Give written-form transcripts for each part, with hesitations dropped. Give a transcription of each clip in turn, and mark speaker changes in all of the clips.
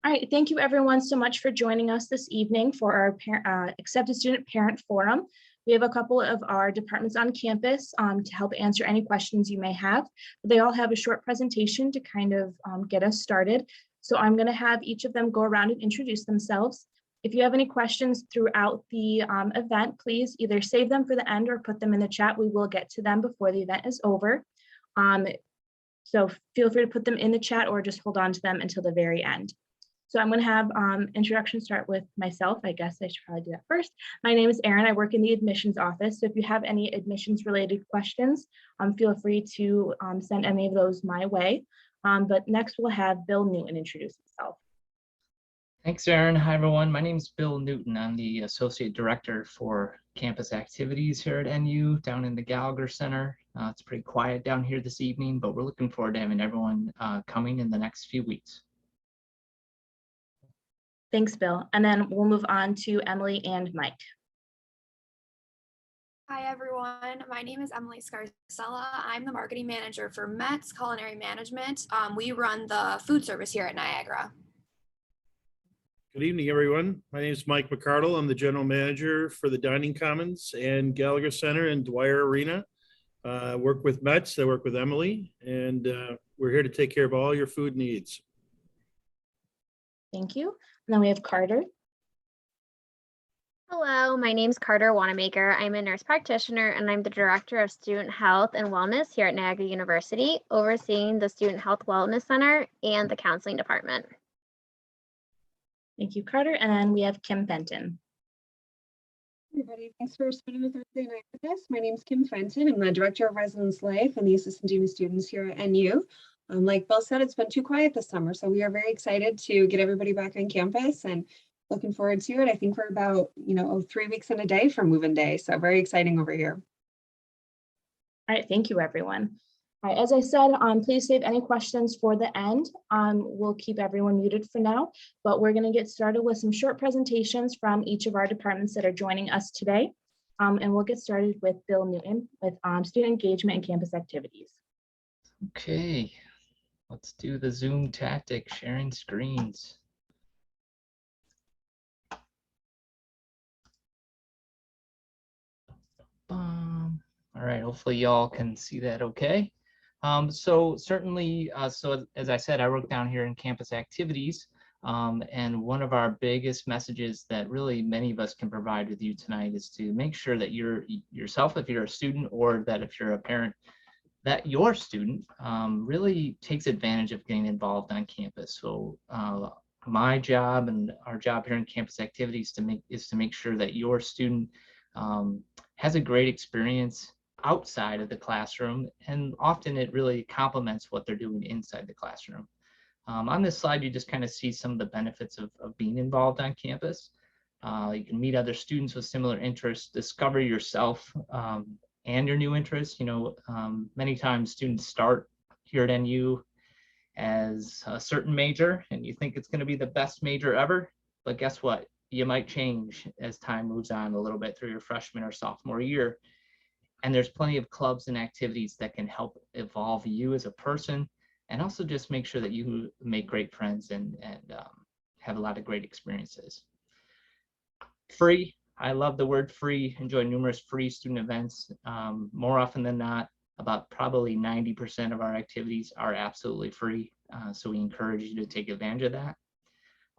Speaker 1: All right, thank you everyone so much for joining us this evening for our Accepted Student Parent Forum. We have a couple of our departments on campus to help answer any questions you may have. They all have a short presentation to kind of get us started. So I'm going to have each of them go around and introduce themselves. If you have any questions throughout the event, please either save them for the end or put them in the chat. We will get to them before the event is over. So feel free to put them in the chat or just hold on to them until the very end. So I'm going to have introduction start with myself. I guess I should probably do that first. My name is Erin. I work in the admissions office. So if you have any admissions related questions, feel free to send any of those my way. But next we'll have Bill Newton introduce himself.
Speaker 2: Thanks, Erin. Hi, everyone. My name is Bill Newton. I'm the Associate Director for Campus Activities here at NU down in the Gallagher Center. It's pretty quiet down here this evening, but we're looking forward to having everyone coming in the next few weeks.
Speaker 1: Thanks, Bill. And then we'll move on to Emily and Mike.
Speaker 3: Hi, everyone. My name is Emily Scarcella. I'm the marketing manager for Met's Culinary Management. We run the food service here at Niagara.
Speaker 4: Good evening, everyone. My name is Mike McCardle. I'm the general manager for the Dining Commons and Gallagher Center and Dwyer Arena. I work with Met's, I work with Emily, and we're here to take care of all your food needs.
Speaker 1: Thank you. And then we have Carter.
Speaker 5: Hello, my name is Carter Wanamaker. I'm a nurse practitioner and I'm the Director of Student Health and Wellness here at Niagara University, overseeing the Student Health Wellness Center and the Counseling Department.
Speaker 1: Thank you, Carter. And then we have Kim Fenton.
Speaker 6: Everybody, thanks for spending a Thursday night with us. My name is Kim Fenton. I'm the Director of Residence Life and the Assistant Dean of Students here at NU. Like Bill said, it's been too quiet this summer, so we are very excited to get everybody back on campus and looking forward to it. I think we're about 3 weeks and a day from move-in day, so very exciting over here.
Speaker 1: All right, thank you, everyone. All right, as I said, please save any questions for the end. We'll keep everyone muted for now, but we're going to get started with some short presentations from each of our departments that are joining us today. And we'll get started with Bill Newton with student engagement and campus activities.
Speaker 2: Okay, let's do the Zoom tactic, sharing screens. All right, hopefully y'all can see that okay. So certainly, so as I said, I work down here in campus activities, and one of our biggest messages that really many of us can provide with you tonight is to make sure that you're yourself, if you're a student, or that if you're a parent, that your student really takes advantage of getting involved on campus. So my job and our job here in campus activities is to make sure that your student has a great experience outside of the classroom, and often it really complements what they're doing inside the classroom. On this slide, you just kind of see some of the benefits of being involved on campus. You can meet other students with similar interests, discover yourself and your new interests. Many times students start here at NU as a certain major, and you think it's going to be the best major ever, but guess what? You might change as time moves on a little bit through your freshman or sophomore year. And there's plenty of clubs and activities that can help evolve you as a person, and also just make sure that you make great friends and have a lot of great experiences. Free, I love the word free, enjoy numerous free student events. More often than not, about probably 90% of our activities are absolutely free. So we encourage you to take advantage of that.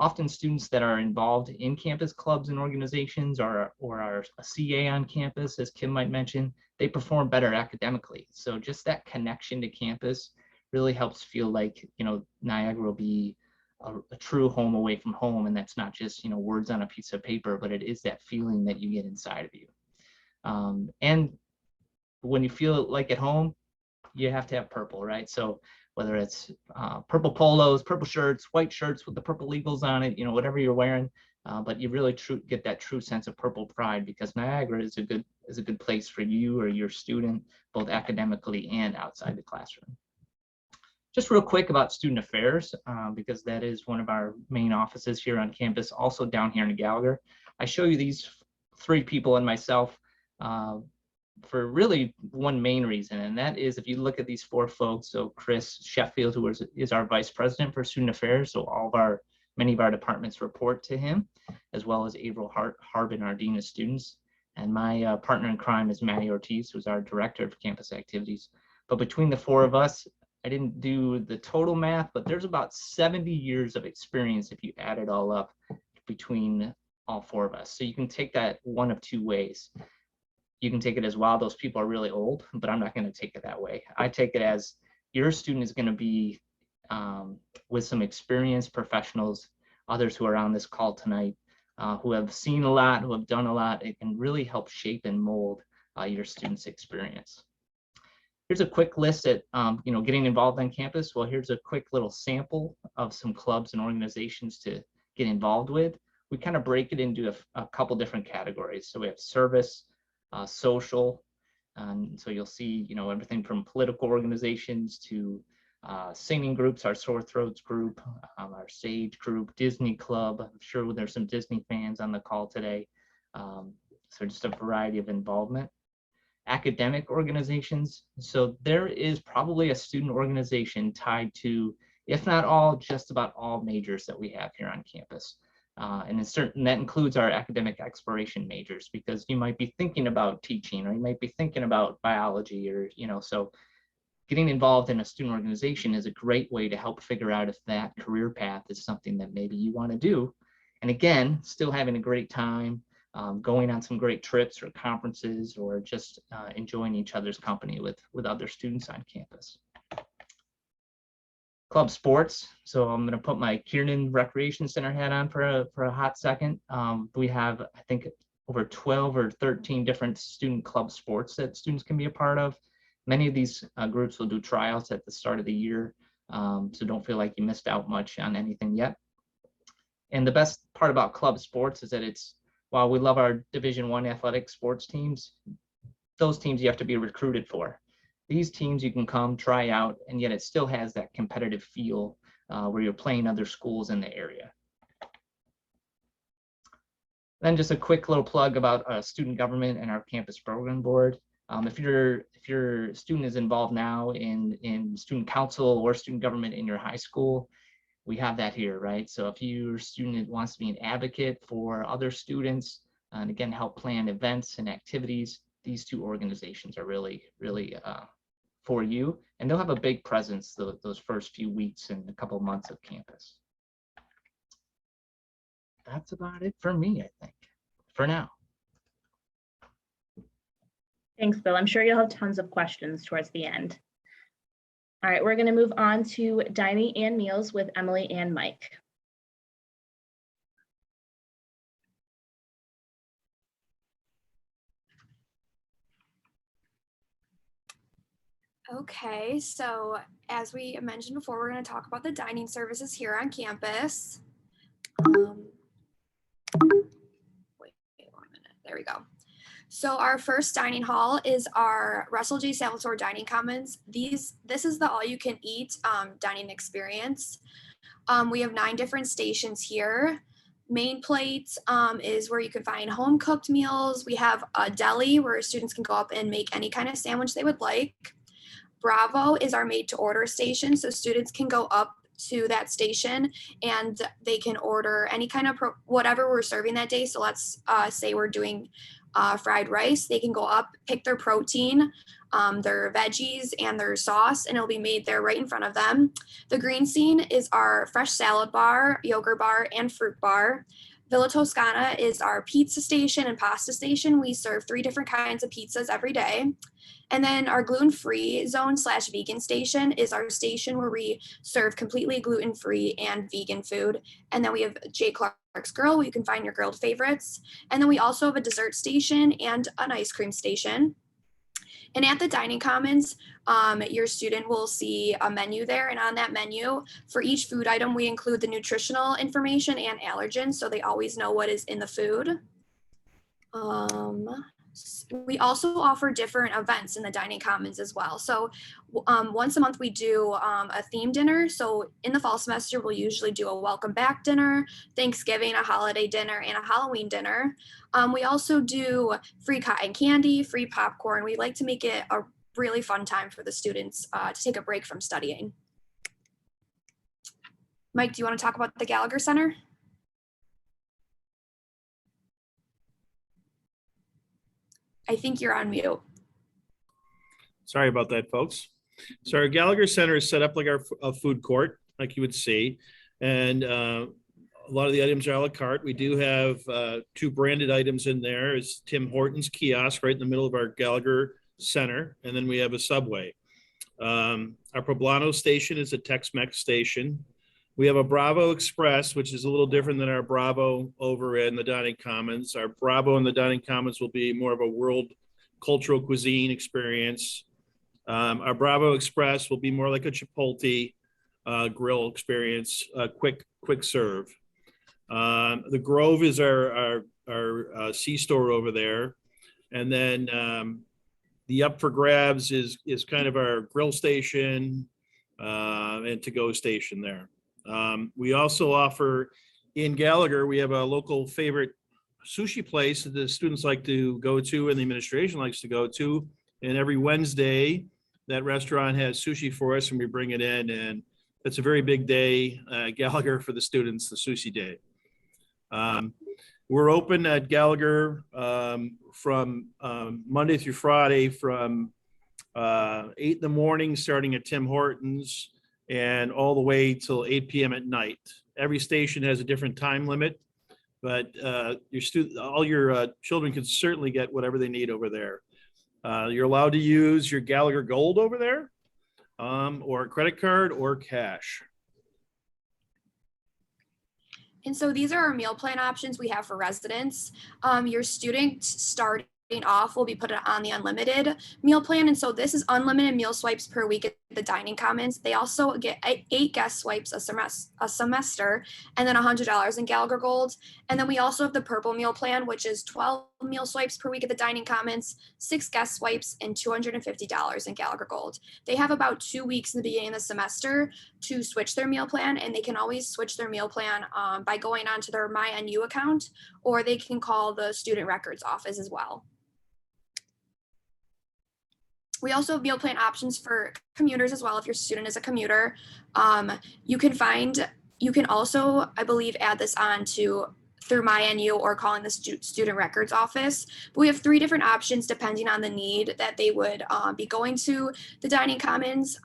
Speaker 2: Often students that are involved in campus clubs and organizations or are a CA on campus, as Kim might mention, they perform better academically. So just that connection to campus really helps feel like, Niagara will be a true home away from home. And that's not just, words on a piece of paper, but it is that feeling that you get inside of you. And when you feel like at home, you have to have purple, right? So whether it's purple polos, purple shirts, white shirts with the purple eagles on it, whatever you're wearing, but you really get that true sense of purple pride, because Niagara is a good place for you or your student, both academically and outside the classroom. Just real quick about student affairs, because that is one of our main offices here on campus, also down here in Gallagher. I show you these three people and myself for really one main reason, and that is if you look at these four folks, so Chris Sheffield, who is our vice president for student affairs, so all of our Many of our departments report to him, as well as April Harbin, our Dean of Students. And my partner in crime is Maddie Ortiz, who's our Director of Campus Activities. But between the four of us, I didn't do the total math, but there's about 70 years of experience if you add it all up between all four of us. So you can take that one of two ways. You can take it as, wow, those people are really old, but I'm not going to take it that way. I take it as your student is going to be with some experienced professionals, others who are on this call tonight, who have seen a lot, who have done a lot. It can really help shape and mold your students' experience. Here's a quick list at getting involved on campus. Well, here's a quick little sample of some clubs and organizations to get involved with. We kind of break it into a couple different categories. So we have service, social, and so you'll see everything from political organizations to singing groups, our Sore Throats group, our Sage group, Disney Club. I'm sure there's some Disney fans on the call today. So just a variety of involvement. Academic organizations. So there is probably a student organization tied to, if not all, just about all majors that we have here on campus. And that includes our academic exploration majors, because you might be thinking about teaching, or you might be thinking about biology, or so getting involved in a student organization is a great way to help figure out if that career path is something that maybe you want to do. And again, still having a great time, going on some great trips or conferences, or just enjoying each other's company with other students on campus. Club sports. So I'm going to put my Kiernan Recreation Center hat on for a hot second. We have, I think, over 12 or 13 different student club sports that students can be a part of. Many of these groups will do tryouts at the start of the year, so don't feel like you missed out much on anything yet. And the best part about club sports is that while we love our Division I athletic sports teams, those teams you have to be recruited for. These teams you can come try out, and yet it still has that competitive feel where you're playing other schools in the area. Then just a quick little plug about student government and our campus program board. If your student is involved now in student council or student government in your high school, we have that here, right? So if your student wants to be an advocate for other students, and again, help plan events and activities, these two organizations are really, really for you. And they'll have a big presence those first few weeks and a couple of months of campus. That's about it for me, I think, for now.
Speaker 1: Thanks, Bill. I'm sure you'll have tons of questions towards the end. All right, we're going to move on to dining and meals with Emily and Mike.
Speaker 3: Okay, so as we mentioned before, we're going to talk about the dining services here on campus. Wait 1 minute. There we go. So our first dining hall is our Russell J. Salvatore Dining Commons. This is the all-you-can-eat dining experience. We have 9 different stations here. Main plate is where you can find home-cooked meals. We have a deli where students can go up and make any kind of sandwich they would like. Bravo is our made-to-order station, so students can go up to that station and they can order any kind of whatever we're serving that day. So let's say we're doing fried rice. They can go up, pick their protein, their veggies, and their sauce, and it'll be made there right in front of them. The green scene is our fresh salad bar, yogurt bar, and fruit bar. Villa Toscana is our pizza station and pasta station. We serve 3 different kinds of pizzas every day. And then our gluten-free zone / vegan station is our station where we serve completely gluten-free and vegan food. And then we have J. Clark's Grill, where you can find your grilled favorites. And then we also have a dessert station and an ice cream station. And at the Dining Commons, your student will see a menu there. And on that menu, for each food item, we include the nutritional information and allergens, so they always know what is in the food. We also offer different events in the Dining Commons as well. So once a month we do a theme dinner. So in the fall semester, we'll usually do a welcome back dinner, Thanksgiving, a holiday dinner, and a Halloween dinner. We also do free cotton candy, free popcorn. We like to make it a really fun time for the students to take a break from studying. Mike, do you want to talk about the Gallagher Center? I think you're on mute.
Speaker 4: Sorry about that, folks. So our Gallagher Center is set up like a food court, like you would see. And a lot of the items are a la carte. We do have 2 branded items in there. Is Tim Hortons kiosk right in the middle of our Gallagher Center. And then we have a Subway. Our Poblano station is a Tex-Mex station. We have a Bravo Express, which is a little different than our Bravo over in the Dining Commons. Our Bravo in the Dining Commons will be more of a world cultural cuisine experience. Our Bravo Express will be more like a Chipotle grill experience, quick serve. The Grove is our C-store over there. And then the Up for Grabs is kind of our grill station and to-go station there. We also offer in Gallagher, we have a local favorite sushi place that the students like to go to and the administration likes to go to. And every Wednesday, that restaurant has sushi for us and we bring it in. And it's a very big day, Gallagher, for the students, the sushi day. We're open at Gallagher from Monday through Friday from 8 in the morning, starting at Tim Hortons, and all the way till 8 p.m. at night. Every station has a different time limit, but all your children can certainly get whatever they need over there. You're allowed to use your Gallagher Gold over there, or a credit card or cash.
Speaker 3: And so these are our meal plan options we have for residents. Your student starting off will be put on the unlimited meal plan. And so this is unlimited meal swipes per week at the Dining Commons. They also get 8 guest swipes a semester, and then $100 in Gallagher Gold. And then we also have the purple meal plan, which is 12 meal swipes per week at the Dining Commons, 6 guest swipes, and $250 in Gallagher Gold. They have about 2 weeks in the beginning of the semester to switch their meal plan, and they can always switch their meal plan by going onto their MyNU account, or they can call the student records office as well. We also have meal plan options for commuters as well. If your student is a commuter, you can also, I believe, add this on through MyNU or calling the student records office. But we have 3 different options depending on the need that they would be going to the Dining Commons.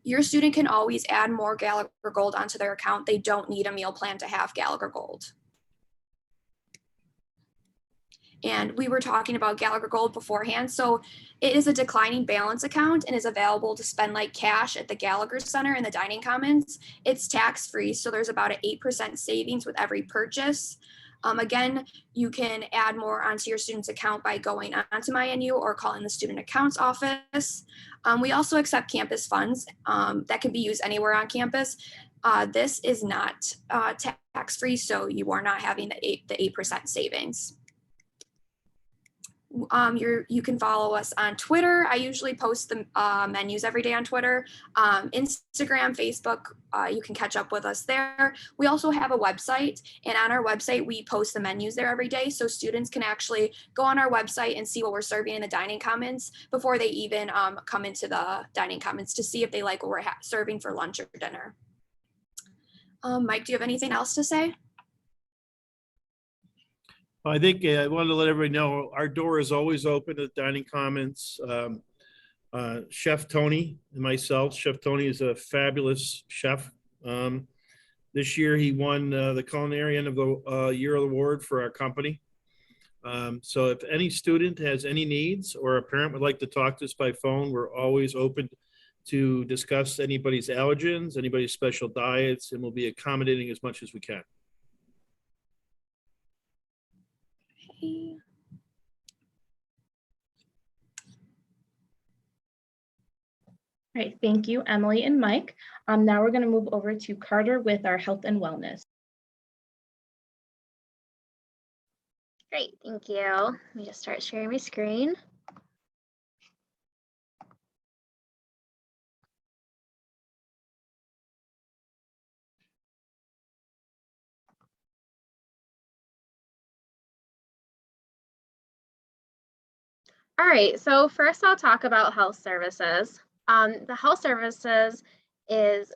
Speaker 3: Your student can always add more Gallagher Gold onto their account. They don't need a meal plan to have Gallagher Gold. And we were talking about Gallagher Gold beforehand. So it is a declining balance account and is available to spend like cash at the Gallagher Center and the Dining Commons. It's tax-free, so there's about an 8% savings with every purchase. Again, you can add more onto your student's account by going onto MyNU or calling the student accounts office. We also accept campus funds that can be used anywhere on campus. This is not tax-free, so you are not having the 8% savings. You can follow us on Twitter. I usually post the menus every day on Twitter. Instagram, Facebook, you can catch up with us there. We also have a website, and on our website, we post the menus there every day. So students can actually go on our website and see what we're serving in the Dining Commons before they even come into the Dining Commons to see if they like what we're serving for lunch or dinner. Mike, do you have anything else to say?
Speaker 4: I think I wanted to let everybody know our door is always open at Dining Commons. Chef Tony and myself, Chef Tony is a fabulous chef. This year he won the Culinary End of the Year Award for our company. So if any student has any needs or a parent would like to talk to us by phone, we're always open to discuss anybody's allergens, anybody's special diets, and we'll be accommodating as much as we can.
Speaker 1: All right, thank you, Emily and Mike. Now we're going to move over to Carter with our health and wellness.
Speaker 5: Great, thank you. Let me just start sharing my screen. All right, so first I'll talk about health services. The health services is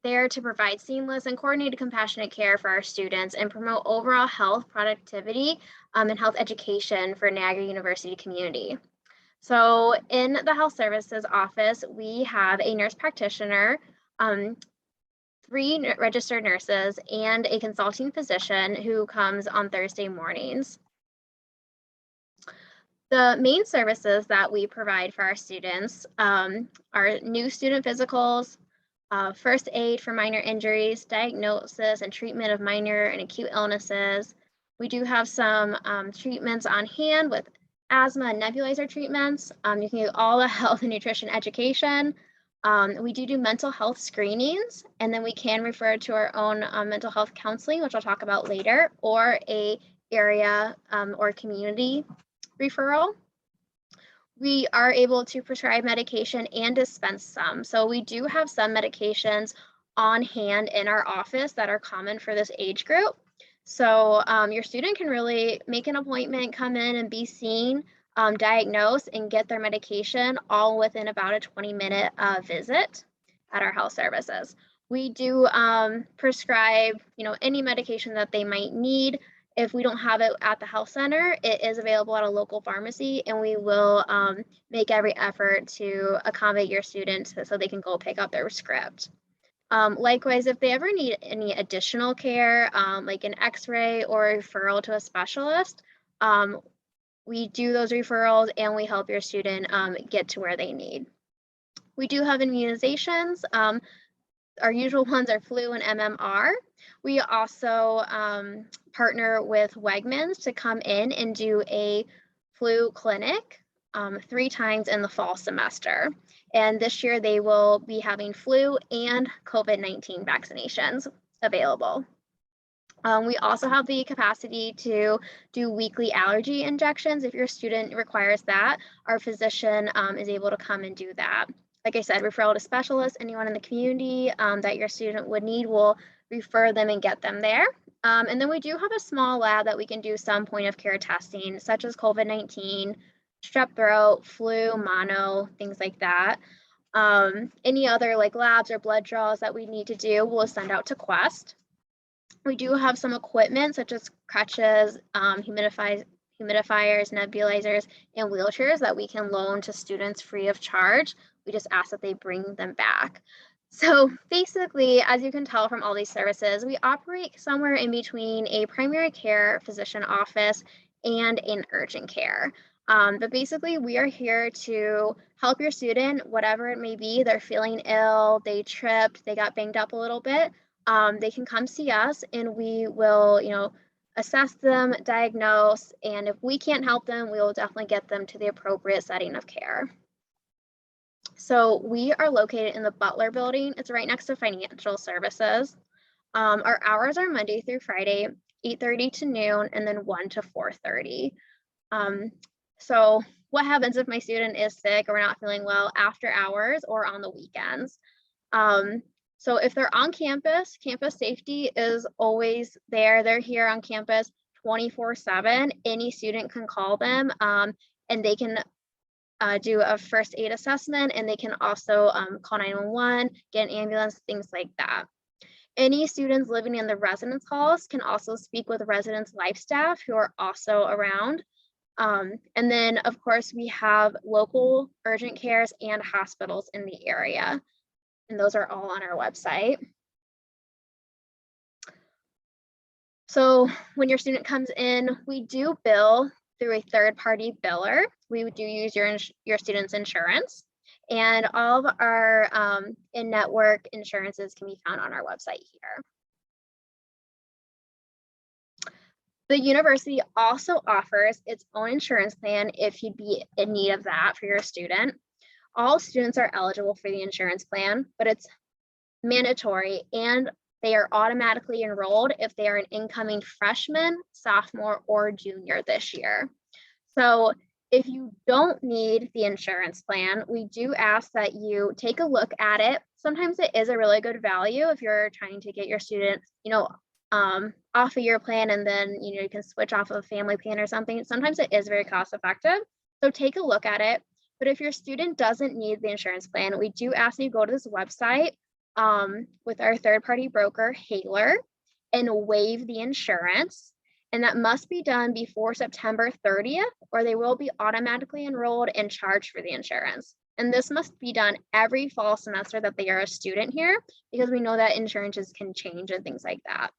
Speaker 5: there to provide seamless and coordinated compassionate care for our students and promote overall health, productivity, and health education for Niagara University community. So in the health services office, we have a nurse practitioner, 3 registered nurses, and a consulting physician who comes on Thursday mornings. The main services that we provide for our students are new student physicals, first aid for minor injuries, diagnosis and treatment of minor and acute illnesses. We do have some treatments on hand with asthma and nebulizer treatments. You can get all the health and nutrition education. We do mental health screenings, and then we can refer to our own mental health counseling, which I'll talk about later, or a area or community referral. We are able to prescribe medication and dispense some. So we do have some medications on hand in our office that are common for this age group. So your student can really make an appointment, come in and be seen, diagnosed, and get their medication all within about a 20-minute visit at our health services. We do prescribe, any medication that they might need. If we don't have it at the health center, it is available at a local pharmacy, and we will make every effort to accommodate your students so they can go pick up their script. Likewise, if they ever need any additional care, like an x-ray or a referral to a specialist, we do those referrals and we help your student get to where they need. We do have immunizations. Our usual ones are flu and MMR. We also partner with Wegmans to come in and do a flu clinic 3 times in the fall semester. And this year they will be having flu and COVID-19 vaccinations available. We also have the capacity to do weekly allergy injections. If your student requires that, our physician is able to come and do that. Like I said, referral to specialists, anyone in the community that your student would need, will refer them and get them there. And then we do have a small lab that we can do some point of care testing, such as COVID-19, strep throat, flu, mono, things like that. Any other like labs or blood draws that we need to do, we'll send out to Quest. We do have some equipment such as crutches, humidifiers, nebulizers, and wheelchairs that we can loan to students free of charge. We just ask that they bring them back. So basically, as you can tell from all these services, we operate somewhere in between a primary care physician office and an urgent care. But basically, we are here to help your student, whatever it may be. They're feeling ill, they tripped, they got banged up a little bit. They can come see us and we will, assess them, diagnose, and if we can't help them, we will definitely get them to the appropriate setting of care. So we are located in the Butler building. It's right next to financial services. Our hours are Monday through Friday, 8:30 to noon, and then 1 to 4:30. So what happens if my student is sick or not feeling well after hours or on the weekends? So if they're on campus, campus safety is always there. They're here on campus 24/7. Any student can call them and they can do a first aid assessment, and they can also call 911, get an ambulance, things like that. Any students living in the residence halls can also speak with residence life staff who are also around. And then of course we have local urgent cares and hospitals in the area. And those are all on our website. So when your student comes in, we do bill through a third-party biller. We do use your student's insurance, and all of our in-network insurances can be found on our website here. The university also offers its own insurance plan if you'd be in need of that for your student. All students are eligible for the insurance plan, but it's mandatory and they are automatically enrolled if they are an incoming freshman, sophomore, or junior this year. So if you don't need the insurance plan, we do ask that you take a look at it. Sometimes it is a really good value if you're trying to get your student, off of your plan and then, you can switch off of a family plan or something. Sometimes it is very cost effective. So take a look at it. But if your student doesn't need the insurance plan, we do ask that you go to this website, with our third-party broker, Haler, and waive the insurance. And that must be done before September 30th, or they will be automatically enrolled and charged for the insurance. And this must be done every fall semester that they are a student here, because we know that insurances can change and things like that.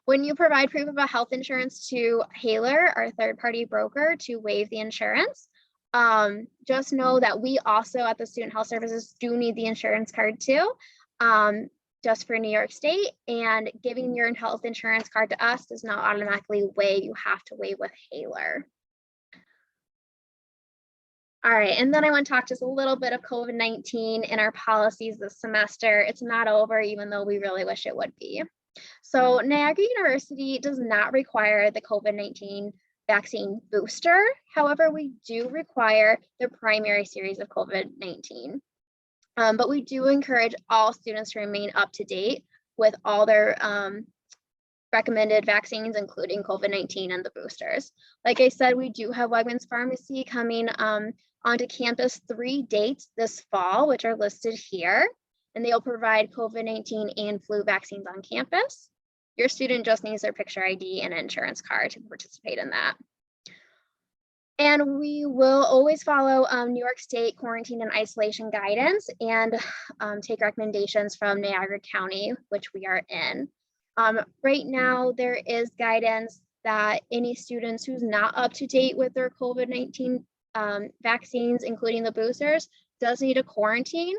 Speaker 5: When you provide proof of a health insurance to Haler, our third-party broker, to waive the insurance, just know that we also at the Student Health Services do need the insurance card too, just for New York State, and giving your health insurance card to us does not automatically waive. You have to waive with Haler. All right, and then I want to talk just a little bit of COVID-19 in our policies this semester. It's not over, even though we really wish it would be. So Niagara University does not require the COVID-19 vaccine booster. However, we do require the primary series of COVID-19. But we do encourage all students to remain up to date with all their recommended vaccines, including COVID-19 and the boosters. Like I said, we do have Wegmans Pharmacy coming onto campus 3 dates this fall, which are listed here, and they'll provide COVID-19 and flu vaccines on campus. Your student just needs their picture ID and insurance card to participate in that. And we will always follow New York State quarantine and isolation guidance and take recommendations from Niagara County, which we are in. Right now, there is guidance that any students who's not up to date with their COVID-19 vaccines, including the boosters, does need a quarantine.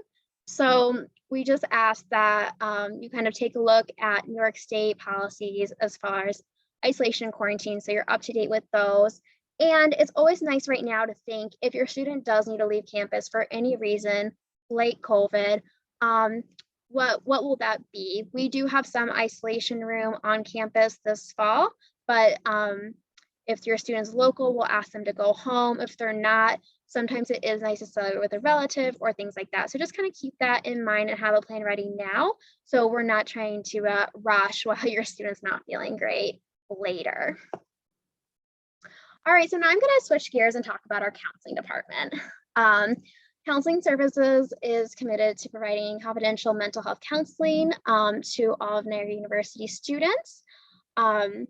Speaker 5: So we just ask that you kind of take a look at New York State policies as far as isolation and quarantine, so you're up to date with those. And it's always nice right now to think if your student does need to leave campus for any reason, like COVID, what will that be? We do have some isolation room on campus this fall, but if your student's local, we'll ask them to go home. If they're not, sometimes it is nice to celebrate with a relative or things like that. So just kind of keep that in mind and have a plan ready now, so we're not trying to rush while your student's not feeling great later. All right, so now I'm going to switch gears and talk about our counseling department. Counseling Services is committed to providing confidential mental health counseling to all of Niagara University students. And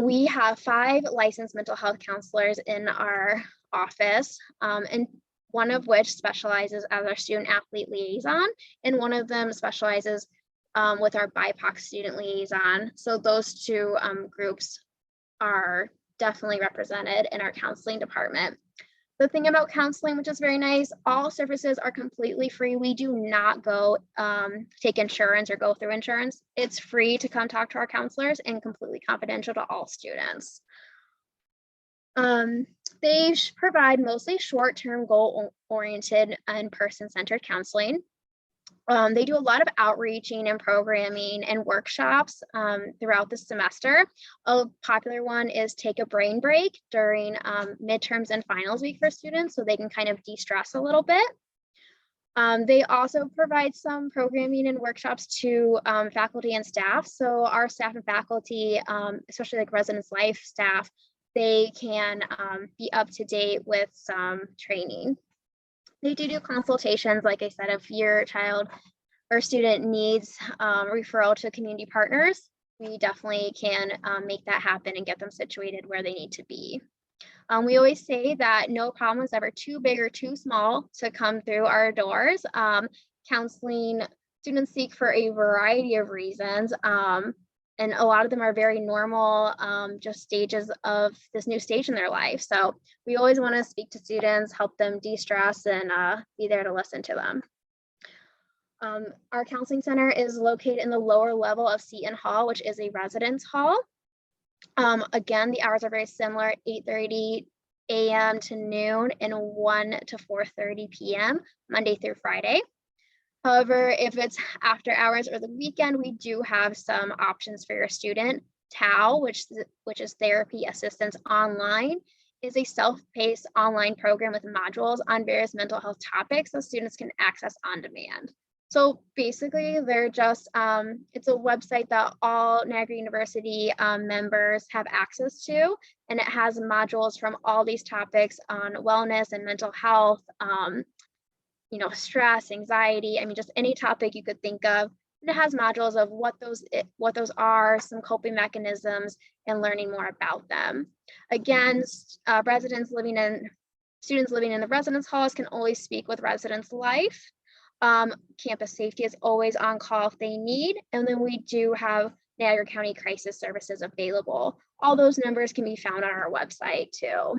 Speaker 5: we have 5 licensed mental health counselors in our office, and one of which specializes as our student athlete liaison, and one of them specializes with our BIPOC student liaison. So those 2 groups are definitely represented in our counseling department. The thing about counseling, which is very nice, all services are completely free. We do not go take insurance or go through insurance. It's free to come talk to our counselors and completely confidential to all students. They provide mostly short-term goal-oriented and person-centered counseling. They do a lot of outreaching and programming and workshops throughout the semester. A popular one is take a brain break during midterms and finals week for students, so they can kind of de-stress a little bit. They also provide some programming and workshops to faculty and staff. So our staff and faculty, especially like residence life staff, they can be up to date with some training. They do consultations, like I said, if your child or student needs referral to community partners, we definitely can make that happen and get them situated where they need to be. We always say that no problem is ever too big or too small to come through our doors. Counseling students seek for a variety of reasons, and a lot of them are very normal, just stages of this new stage in their life. So we always want to speak to students, help them de-stress, and be there to listen to them. Our counseling center is located in the lower level of Seton Hall, which is a residence hall. Again, the hours are very similar, 8:30 a.m. to noon and 1 to 4:30 p.m. Monday through Friday. However, if it's after hours or the weekend, we do have some options for your student. TAO, which is Therapy Assistance Online, is a self-paced online program with modules on various mental health topics that students can access on demand. So basically, they're just, it's a website that all Niagara University members have access to, and it has modules from all these topics on wellness and mental health, you know, stress, anxiety, I mean, just any topic you could think of. And it has modules of what those are, some coping mechanisms, and learning more about them. Again, students living in the residence halls can always speak with Residence Life. Campus safety is always on call if they need. And then we do have Niagara County Crisis Services available. All those numbers can be found on our website too.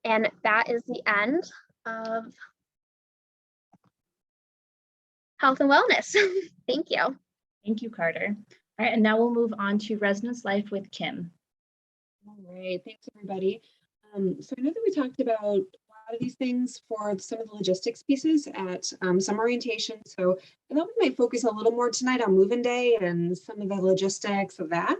Speaker 5: And that is the end of health and wellness. Thank you.
Speaker 1: Thank you, Carter. All right, and now we'll move on to Residence Life with Kim.
Speaker 6: All right, thanks everybody. So I know that we talked about a lot of these things for some of the logistics pieces at some orientation. So I thought we might focus a little more tonight on move-in day and some of the logistics of that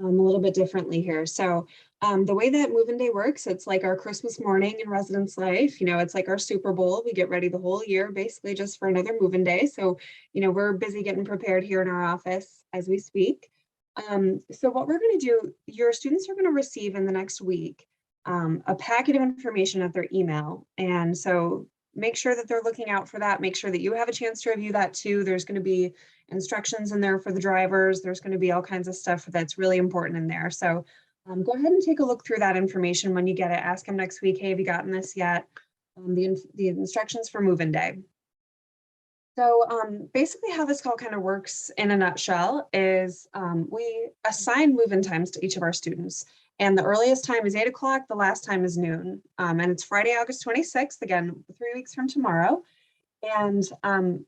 Speaker 6: a little bit differently here. So the way that move-in day works, it's like our Christmas morning in Residence Life. You know, it's like our Super Bowl. We get ready the whole year basically just for another move-in day. So, you know, we're busy getting prepared here in our office as we speak. So what we're going to do, your students are going to receive in the next week a packet of information at their email. And so make sure that they're looking out for that. Make sure that you have a chance to review that too. There's going to be instructions in there for the drivers. There's going to be all kinds of stuff that's really important in there. So go ahead and take a look through that information when you get it. Ask them next week, hey, have you gotten this yet? The instructions for move-in day. So basically how this all kind of works in a nutshell is we assign move-in times to each of our students. And the earliest time is 8 o'clock, the last time is noon. And it's Friday, August 26th, again, 3 weeks from tomorrow. And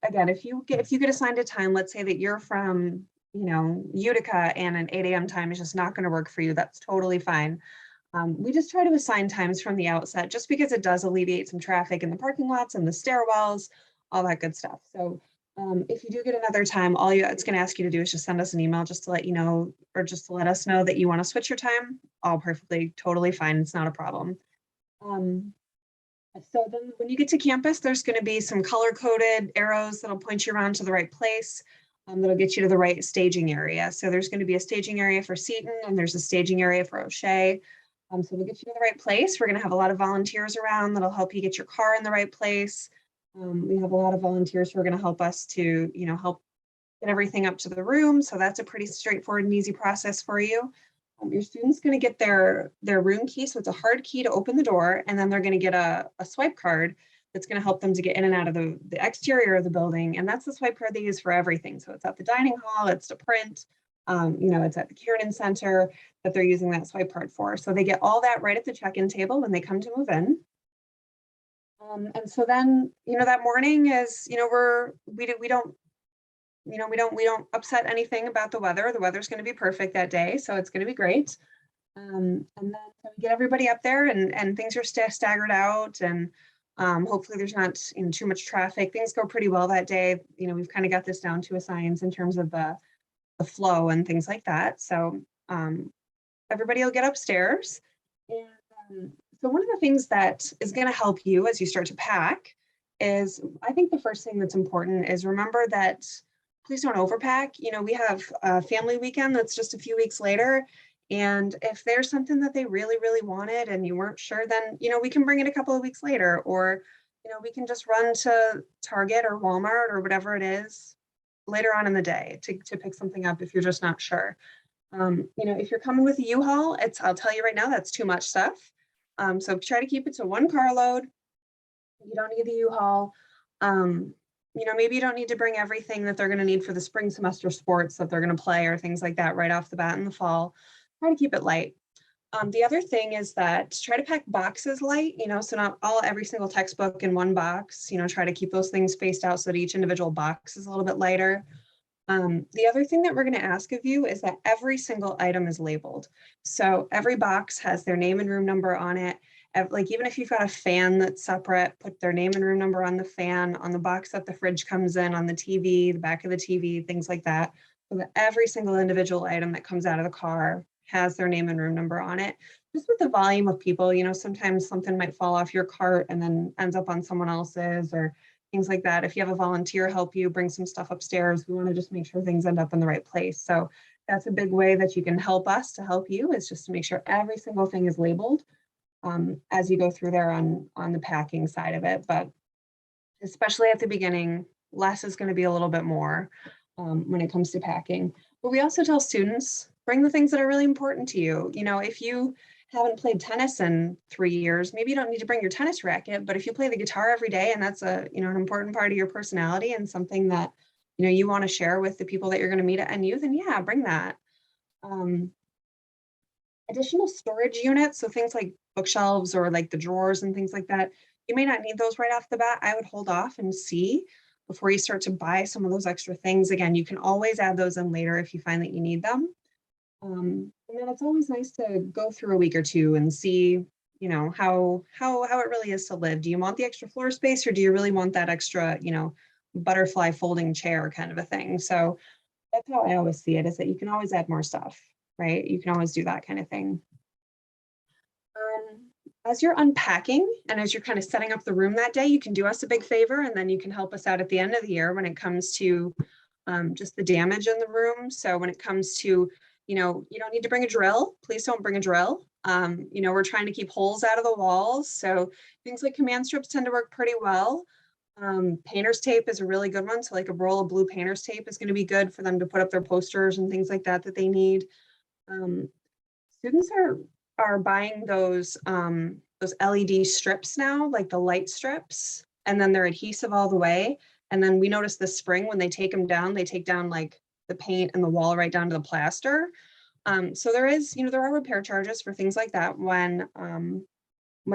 Speaker 6: again, if you get assigned a time, let's say that you're from, you know, Utica and an 8 a.m. time is just not going to work for you, that's totally fine. We just try to assign times from the outset just because it does alleviate some traffic in the parking lots and the stairwells, all that good stuff. So if you do get another time, all it's going to ask you to do is just send us an email just to let you know, or just to let us know that you want to switch your time. All perfectly, totally fine. It's not a problem. So then when you get to campus, there's going to be some color-coded arrows that'll point you around to the right place. That'll get you to the right staging area. So there's going to be a staging area for Seton and there's a staging area for O'Shea. So we'll get you to the right place. We're going to have a lot of volunteers around that'll help you get your car in the right place. We have a lot of volunteers who are going to help us to, you know, help get everything up to the room. So that's a pretty straightforward and easy process for you. Your student's going to get their room key. So it's a hard key to open the door, and then they're going to get a swipe card that's going to help them to get in and out of the exterior of the building. And that's the swipe card they use for everything. So it's at the dining hall, it's to print, you know, it's at the Gallagher Center that they're using that swipe card for. So they get all that right at the check-in table when they come to move in. And so then, you know, that morning is, you know, we don't upset anything about the weather. The weather's going to be perfect that day, so it's going to be great. And then so we get everybody up there, and things are staggered out, and hopefully there's not, you know, too much traffic. Things go pretty well that day. You know, we've kind of got this down to a science in terms of the flow and things like that. So everybody will get upstairs, and so one of the things that is going to help you as you start to pack is, I think the first thing that's important is remember that please don't overpack. You know, we have a family weekend that's just a few weeks later. And if there's something that they really, really wanted and you weren't sure, then, you know, we can bring it a couple of weeks later, or, you know, we can just run to Target or Walmart or whatever it is later on in the day to pick something up if you're just not sure. You know, if you're coming with a U-Haul, I'll tell you right now, that's too much stuff. So try to keep it to one carload. You don't need the U-Haul. You know, maybe you don't need to bring everything that they're going to need for the spring semester sports that they're going to play or things like that right off the bat in the fall. Try to keep it light. The other thing is that try to pack boxes light, you know, so not every single textbook in one box, you know, try to keep those things spaced out so that each individual box is a little bit lighter. The other thing that we're going to ask of you is that every single item is labeled. So every box has their name and room number on it. Like even if you've got a fan that's separate, put their name and room number on the fan, on the box that the fridge comes in, on the TV, the back of the TV, things like that. So that every single individual item that comes out of the car has their name and room number on it. Just with the volume of people, you know, sometimes something might fall off your cart and then ends up on someone else's or things like that. If you have a volunteer help you bring some stuff upstairs, we want to just make sure things end up in the right place. So that's a big way that you can help us to help you, is just to make sure every single thing is labeled as you go through there on the packing side of it. But especially at the beginning. Less is going to be a little bit more when it comes to packing. But we also tell students, bring the things that are really important to you. You know, if you haven't played tennis in 3 years, maybe you don't need to bring your tennis racket, but if you play the guitar every day and that's an important part of your personality and something that, you want to share with the people that you're going to meet at NU, then yeah, bring that. Additional storage units, so things like bookshelves or like the drawers and things like that, you may not need those right off the bat. I would hold off and see before you start to buy some of those extra things. Again, you can always add those in later if you find that you need them. And then it's always nice to go through a week or two and see, how it really is to live. Do you want the extra floor space, or do you really want that extra, butterfly folding chair kind of a thing? So that's how I always see it, is that you can always add more stuff, right? You can always do that kind of thing. As you're unpacking and as you're kind of setting up the room that day, you can do us a big favor, and then you can help us out at the end of the year when it comes to just the damage in the room. So when it comes to, you don't need to bring a drill. Please don't bring a drill. We're trying to keep holes out of the walls. So things like command strips tend to work pretty well. Painter's tape is a really good one. So like a roll of blue painter's tape is going to be good for them to put up their posters and things like that they need. Students are buying those LED strips now, like the light strips, and then they're adhesive all the way. And then we noticed this spring when they take them down, they take down like the paint and the wall right down to the plaster. So there are repair charges for things like that when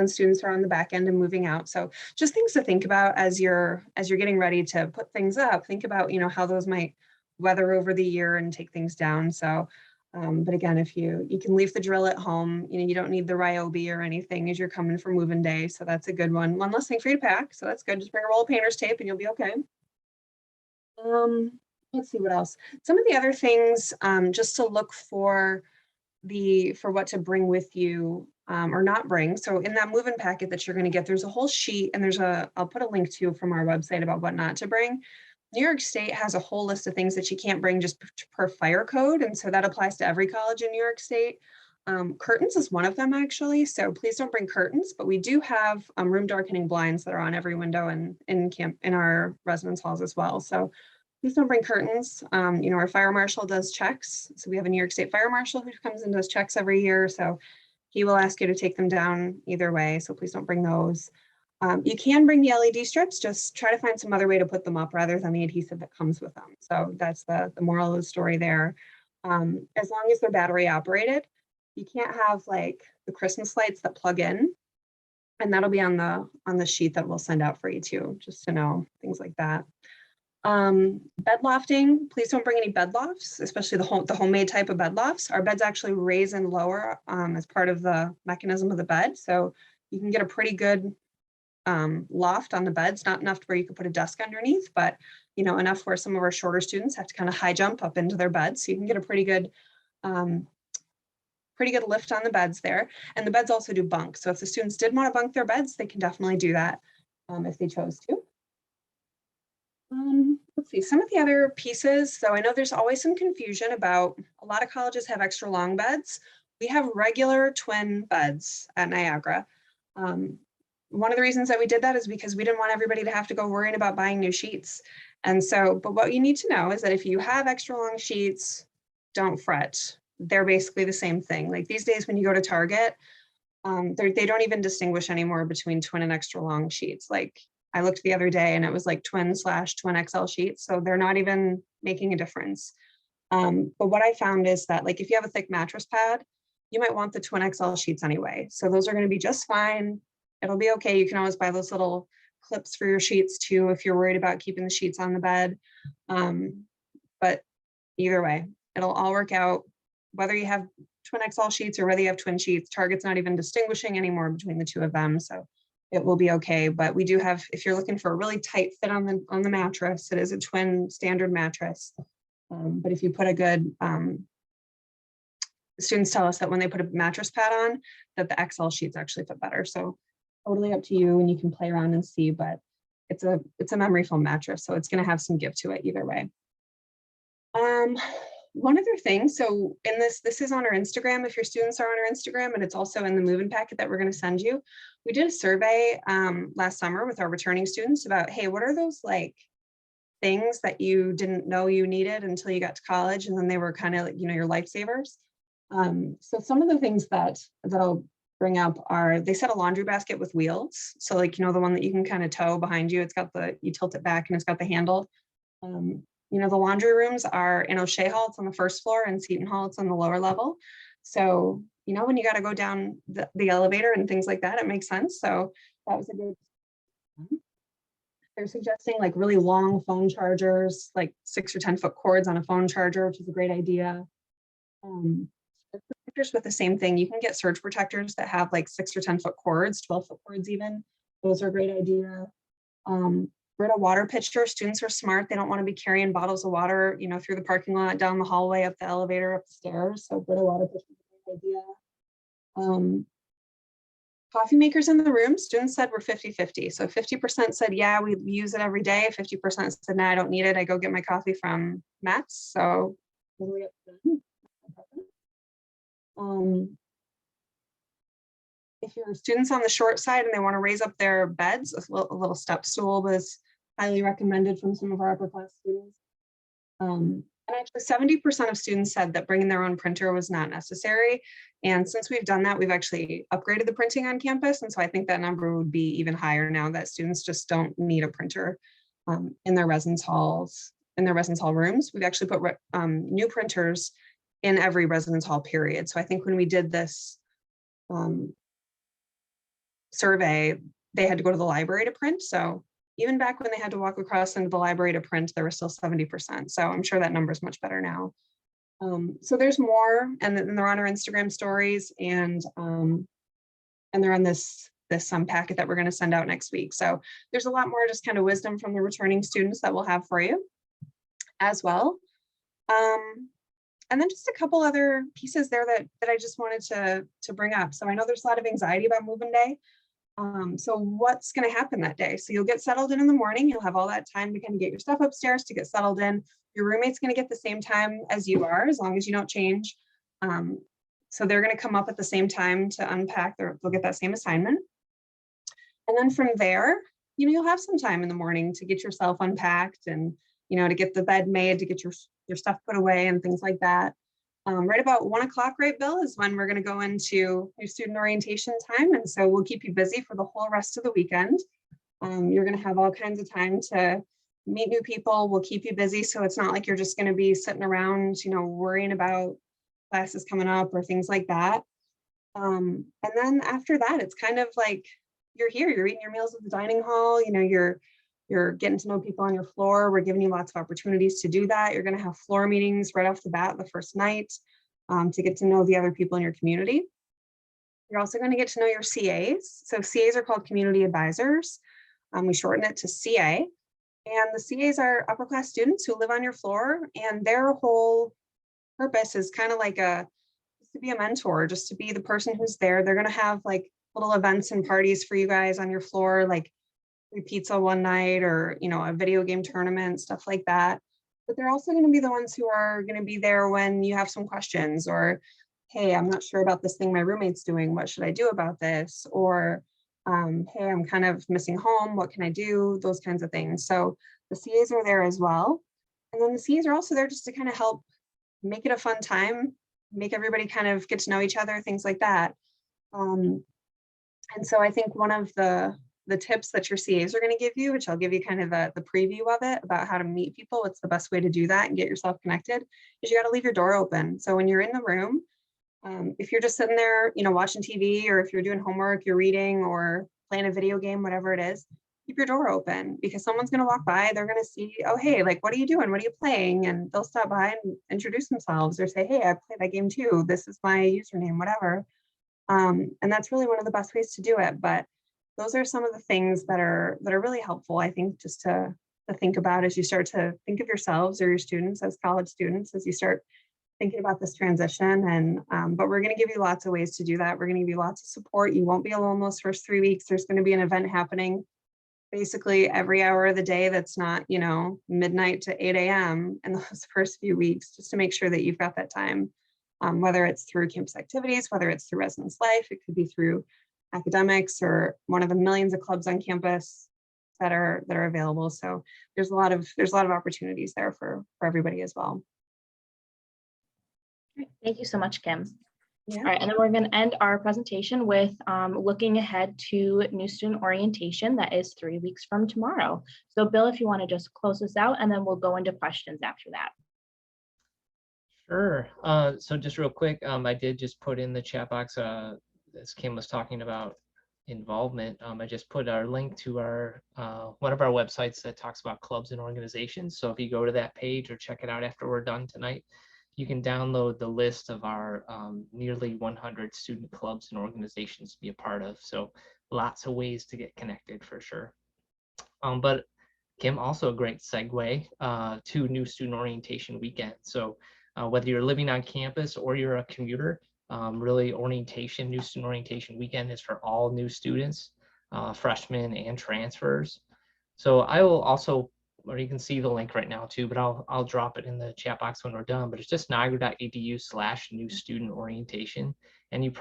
Speaker 6: students are on the back end and moving out. So just things to think about as you're getting ready to put things up. Think about, how those might weather over the year and take things down. So but again, if you can leave the drill at home, you don't need the Ryobi or anything as you're coming for moving day. So that's a good one. One less thing for you to pack. So that's good. Just bring a roll of painter's tape and you'll be okay. Let's see what else. Some of the other things, just to look for what to bring with you or not bring. So in that move-in packet that you're going to get, there's a whole sheet, and I'll put a link to from our website about what not to bring. New York State has a whole list of things that you can't bring just per fire code. And so that applies to every college in New York State. Curtains is one of them, actually. So please don't bring curtains, but we do have room darkening blinds that are on every window in our residence halls as well. So please don't bring curtains. Our fire marshal does checks. So we have a New York State fire marshal who comes and does checks every year. So he will ask you to take them down either way. So please don't bring those. You can bring the LED strips, just try to find some other way to put them up rather than the adhesive that comes with them. So that's the moral of the story there. As long as they're battery operated, you can't have like the Christmas lights that plug in, and that'll be on the sheet that we'll send out for you too, just to know things like that. Bed lofting, please don't bring any bed lofts, especially the homemade type of bed lofts. Our beds actually raise and lower as part of the mechanism of the bed. So you can get a pretty good loft on the beds, not enough where you could put a desk underneath, but enough where some of our shorter students have to kind of high jump up into their beds. So you can get a pretty good lift on the beds there. And the beds also do bunk. So if the students did want to bunk their beds, they can definitely do that if they chose to. Let's see, some of the other pieces. So I know there's always some confusion about, a lot of colleges have extra long beds. We have regular twin beds at Niagara. One of the reasons that we did that is because we didn't want everybody to have to go worrying about buying new sheets. And so, but what you need to know is that if you have extra long sheets, don't fret. They're basically the same thing. Like these days when you go to Target, they don't even distinguish anymore between twin and extra long sheets. Like I looked the other day and it was like twin/twin XL sheets. So they're not even making a difference. But what I found is that like if you have a thick mattress pad, you might want the twin XL sheets anyway. So those are going to be just fine. It'll be okay. You can always buy those little clips for your sheets too if you're worried about keeping the sheets on the bed. But either way, it'll all work out. Whether you have twin XL sheets or whether you have twin sheets, Target's not even distinguishing anymore between the two of them. So it will be okay. But we do have, if you're looking for a really tight fit on the mattress, it is a twin standard mattress. But if you put a good, students tell us that when they put a mattress pad on, that the XL sheets actually fit better. So totally up to you, and you can play around and see, but it's a memory foam mattress, so it's going to have some give to it either way. One other thing, so in this is on our Instagram, if your students are on our Instagram, and it's also in the move-in packet that we're going to send you. We did a survey last summer with our returning students about, hey, what are those like things that you didn't know you needed until you got to college, and then they were kind of, you know, your lifesavers. So some of the things that I'll bring up are, they set a laundry basket with wheels. So like, you know, the one that you can kind of tow behind you, it's got you tilt it back and it's got the handle. You know, the laundry rooms are in O'Shea Hall, it's on the first floor, and Seton Hall, it's on the lower level. So, you know, when you got to go down the elevator and things like that, it makes sense. So that was a good. They're suggesting like really long phone chargers, like 6 or 10 foot cords on a phone charger, which is a great idea. Protectors with the same thing. You can get surge protectors that have like 6 or 10 foot cords, 12 foot cords even. Those are a great idea. Brita water pitcher. Students are smart. They don't want to be carrying bottles of water, you know, through the parking lot, down the hallway, up the elevator, up the stairs. So Brita water pitcher is a great idea. Coffee makers in the room, students said we're 50-50. So 50% said, yeah, we use it every day. 50% said, nah, I don't need it. I go get my coffee from Matt's. So if your students on the short side and they want to raise up their beds, a little step stool was highly recommended from some of our upper class students. And actually 70% of students said that bringing their own printer was not necessary. And since we've done that, we've actually upgraded the printing on campus. And so I think that number would be even higher now, that students just don't need a printer in their residence halls, in their residence hall rooms. We've actually put new printers in every residence hall period. So I think when we did this survey, they had to go to the library to print. So even back when they had to walk across into the library to print, there was still 70%. So I'm sure that number is much better now. So there's more, and they're on our Instagram stories, and they're on this packet that we're going to send out next week. So there's a lot more just kind of wisdom from the returning students that we'll have for you as well. And then just a couple other pieces there that I just wanted to bring up. So I know there's a lot of anxiety about move-in day. So what's going to happen that day? So you'll get settled in the morning. You'll have all that time to kind of get your stuff upstairs to get settled in. Your roommate's going to get the same time as you are, as long as you don't change. So they're going to come up at the same time to unpack. They'll get that same assignment. And then from there, you know, you'll have some time in the morning to get yourself unpacked and, you know, to get the bed made, to get your stuff put away and things like that. Right about 1 o'clock, right, Bill, is when we're going to go into your student orientation time. And so we'll keep you busy for the whole rest of the weekend. You're going to have all kinds of time to meet new people. We'll keep you busy. So it's not like you're just going to be sitting around, you know, worrying about classes coming up or things like that. And then after that, it's kind of like you're here, you're eating your meals at the dining hall, you know, you're getting to know people on your floor. We're giving you lots of opportunities to do that. You're going to have floor meetings right off the bat the first night to get to know the other people in your community. You're also going to get to know your CAs. So CAs are called community advisors. We shorten it to CA. And the CAs are upper class students who live on your floor, and their whole purpose is kind of like to be a mentor, just to be the person who's there. They're going to have like little events and parties for you guys on your floor, like free pizza one night, or, you know, a video game tournament, stuff like that. But they're also going to be the ones who are going to be there when you have some questions, or, hey, I'm not sure about this thing my roommate's doing. What should I do about this? Or, hey, I'm kind of missing home. What can I do? Those kinds of things. So the CAs are there as well. And then the CAs are also there just to kind of help make it a fun time, make everybody kind of get to know each other, things like that. And so I think one of the tips that your CAs are going to give you, which I'll give you kind of the preview of it about how to meet people, what's the best way to do that and get yourself connected, is you got to leave your door open. So when you're in the room, if you're just sitting there, you know, watching TV, or if you're doing homework, you're reading or playing a video game, whatever it is, keep your door open, because someone's going to walk by. They're going to see, oh, hey, like, what are you doing? What are you playing? And they'll stop by and introduce themselves, or say, hey, I play that game too. This is my username, whatever. And that's really one of the best ways to do it. But those are some of the things that are really helpful, I think, just to think about as you start to think of yourselves or your students as college students, as you start thinking about this transition. And but we're going to give you lots of ways to do that. We're going to give you lots of support. You won't be alone those first 3 weeks. There's going to be an event happening basically every hour of the day that's not, you know, midnight to 8 a.m. in those first few weeks, just to make sure that you've got that time, whether it's through campus activities, whether it's through residence life, it could be through academics or one of the millions of clubs on campus that are available. So there's a lot of opportunities there for everybody as well.
Speaker 1: Great. Thank you so much, Kim.
Speaker 6: Yeah.
Speaker 1: All right, and then we're going to end our presentation with looking ahead to new student orientation that is 3 weeks from tomorrow. So Bill, if you want to just close this out, and then we'll go into questions after that.
Speaker 2: Sure. So just real quick, I did just put in the chat box, as Kim was talking about involvement. I just put our link to our one of our websites that talks about clubs and organizations. So if you go to that page or check it out after we're done tonight, you can download the list of our nearly 100 student clubs and organizations to be a part of. So lots of ways to get connected for sure. But Kim, also a great segue to new student orientation weekend. So whether you're living on campus or you're a commuter, really new student orientation weekend is for all new students, freshmen and transfers. So I will also, or you can see the link right now too, but I'll drop it in the chat box when we're done. But it's just niagara.edu/new student orientation. And you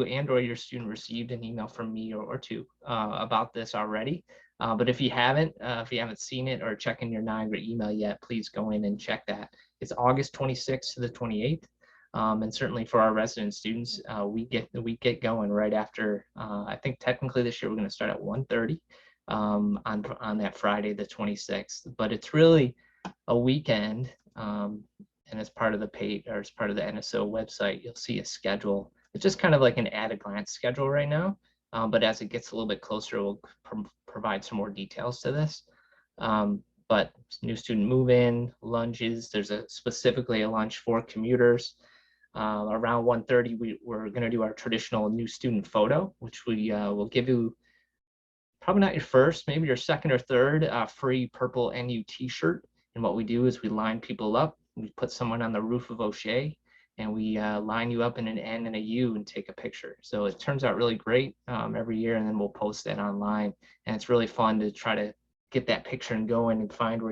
Speaker 2: and or your student received an email from me or two about this already. But if you haven't seen it or checking your Niagara email yet, please go in and check that. It's August 26th to the 28th. And certainly for our resident students, we get going right after. I think technically this year we're going to start at 1:30 on that Friday the 26th. But it's really a weekend, and as part of the NSO website, you'll see a schedule. It's just kind of like an at-a-glance schedule right now. But as it gets a little bit closer, we'll provide some more details to this. But new student move-in, lunches, there's specifically a lunch for commuters. Around 1:30, we're going to do our traditional new student photo, which we will give you, probably not your first, maybe your second or third free purple NU t-shirt. And what we do is we line people up. We put someone on the roof of O'Shea, and we line you up in an N and a U and take a picture. So it turns out really great every year, and then we'll post that online. And it's really fun to try to get that picture and go in and find where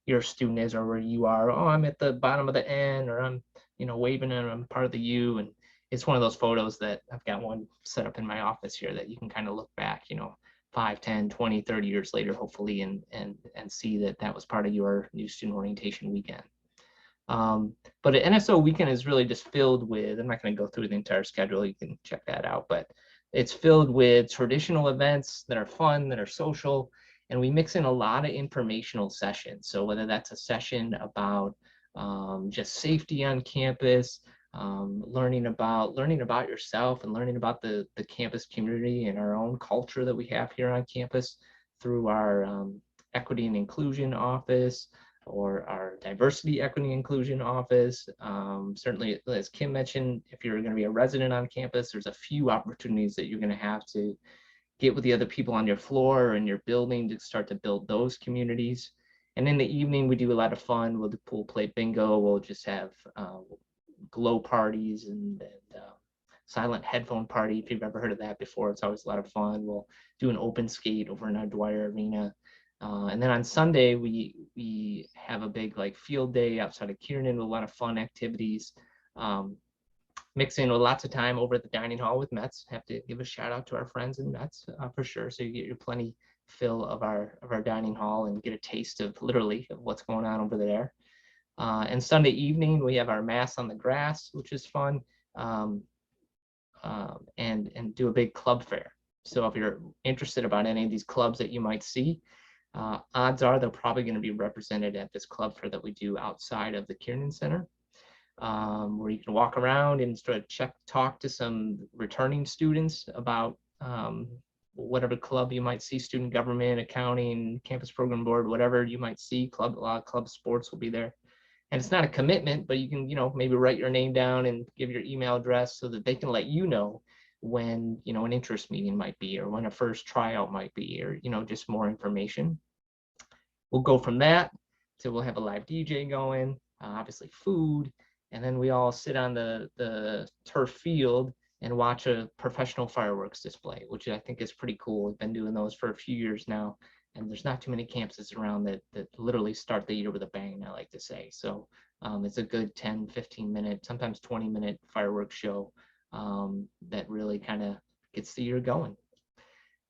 Speaker 2: your student is or where you are. Oh, I'm at the bottom of the N, or I'm waving and I'm part of the U. And it's one of those photos that I've got one set up in my office here that you can kind of look back, 5, 10, 20, 30 years later, hopefully, and see that was part of your new student orientation weekend. But an NSO weekend is really just filled with, I'm not going to go through the entire schedule, you can check that out, but it's filled with traditional events that are fun, that are social, and we mix in a lot of informational sessions. So whether that's a session about just safety on campus, learning about yourself and learning about the campus community and our own culture that we have here on campus through our equity and inclusion office, or our diversity, equity, inclusion office. Certainly, as Kim mentioned, if you're going to be a resident on campus, there's a few opportunities that you're going to have to get with the other people on your floor or in your building to start to build those communities. And in the evening, we do a lot of fun. We'll do pool play bingo. We'll just have glow parties and silent headphone party. If you've ever heard of that before, it's always a lot of fun. We'll do an open skate over in our Dwyer Arena. And then on Sunday, we have a big field day outside of Kiernan with a lot of fun activities. Mix in with lots of time over at the dining hall with Mets. Have to give a shout out to our friends in Mets for sure. So you get your plenty fill of our dining hall and get a taste of literally of what's going on over there. And Sunday evening, we have our Mass on the Grass, which is fun, and do a big club fair. So if you're interested about any of these clubs that you might see, odds are they're probably going to be represented at this club fair that we do outside of the Kiernan Center, where you can walk around and sort of talk to some returning students about whatever club you might see, student government, accounting, campus program board, whatever you might see. A lot of club sports will be there. And it's not a commitment, but you can, maybe write your name down and give your email address so that they can let you know when, an interest meeting might be, or when a first tryout might be, or, just more information. We'll go from that to we'll have a live DJ going, obviously food, and then we all sit on the turf field and watch a professional fireworks display, which I think is pretty cool. We've been doing those for a few years now, and there's not too many campuses around that literally start the year with a bang, I like to say. So it's a good 10, 15 minute, sometimes 20-minute fireworks show that really kind of gets the year going.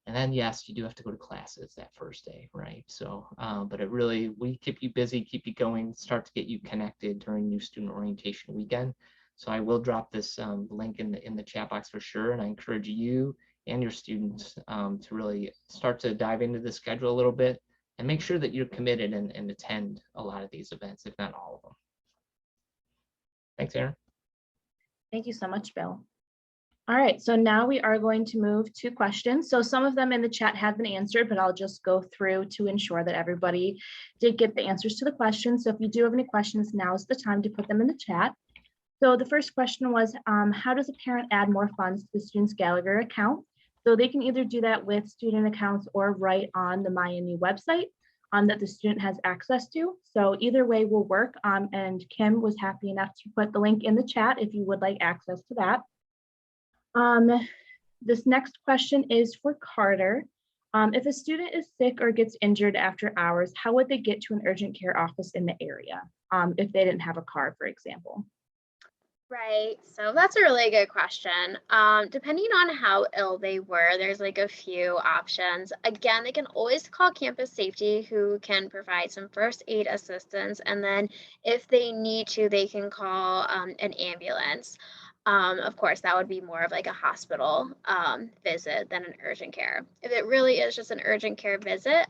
Speaker 2: And then, yes, you do have to go to classes that first day, right? So, but we keep you busy, keep you going, start to get you connected during new student orientation weekend. So I will drop this link in the chat box for sure. And I encourage you and your students to really start to dive into the schedule a little bit and make sure that you're committed and attend a lot of these events, if not all of them. Thanks, Aaron.
Speaker 1: Thank you so much, Bill. All right, so now we are going to move to questions. So some of them in the chat have been answered, but I'll just go through to ensure that everybody did get the answers to the questions. So if you do have any questions, now's the time to put them in the chat. So the first question was, how does a parent add more funds to the student's Gallagher account? So they can either do that with student accounts or right on the MyNU website that the student has access to. So either way will work. And Kim was happy enough to put the link in the chat if you would like access to that. This next question is for Carter. If a student is sick or gets injured after hours, how would they get to an urgent care office in the area if they didn't have a car, for example?
Speaker 5: Right, so that's a really good question. Depending on how ill they were, there's like a few options. Again, they can always call campus safety, who can provide some first aid assistance. And then if they need to, they can call an ambulance. Of course, that would be more of like a hospital visit than an urgent care. If it really is just an urgent care visit,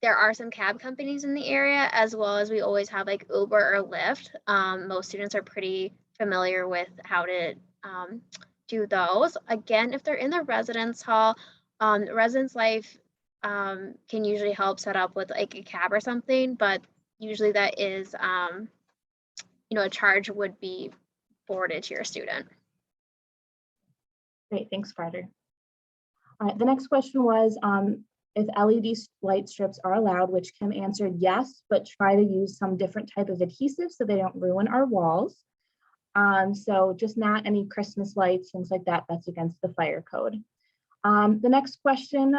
Speaker 5: there are some cab companies in the area, as well as we always have like Uber or Lyft. Most students are pretty familiar with how to do those. Again, if they're in the residence hall, Residence Life can usually help set up with like a cab or something, but usually that is a charge would be forwarded to your student.
Speaker 1: Great, thanks, Carter. All right, the next question was if LED light strips are allowed, which Kim answered yes, but try to use some different type of adhesive so they don't ruin our walls. So just not any Christmas lights, things like that, that's against the fire code. The next question,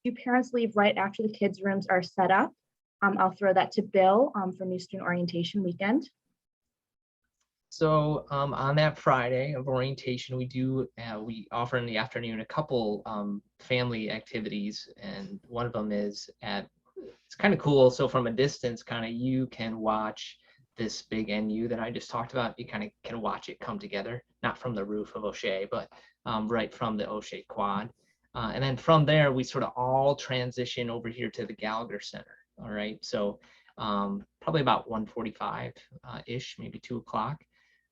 Speaker 1: do parents leave right after the kids' rooms are set up? I'll throw that to Bill for new student orientation weekend.
Speaker 2: So on that Friday of orientation, we offer in the afternoon a couple family activities, and one of them is it's kind of cool. So from a distance, kind of you can watch this big NU that I just talked about. You kind of can watch it come together, not from the roof of O'Shea, but right from the O'Shea quad. And then from there, we sort of all transition over here to the Gallagher Center. All right, so probably about 1:45-ish, maybe 2 o'clock.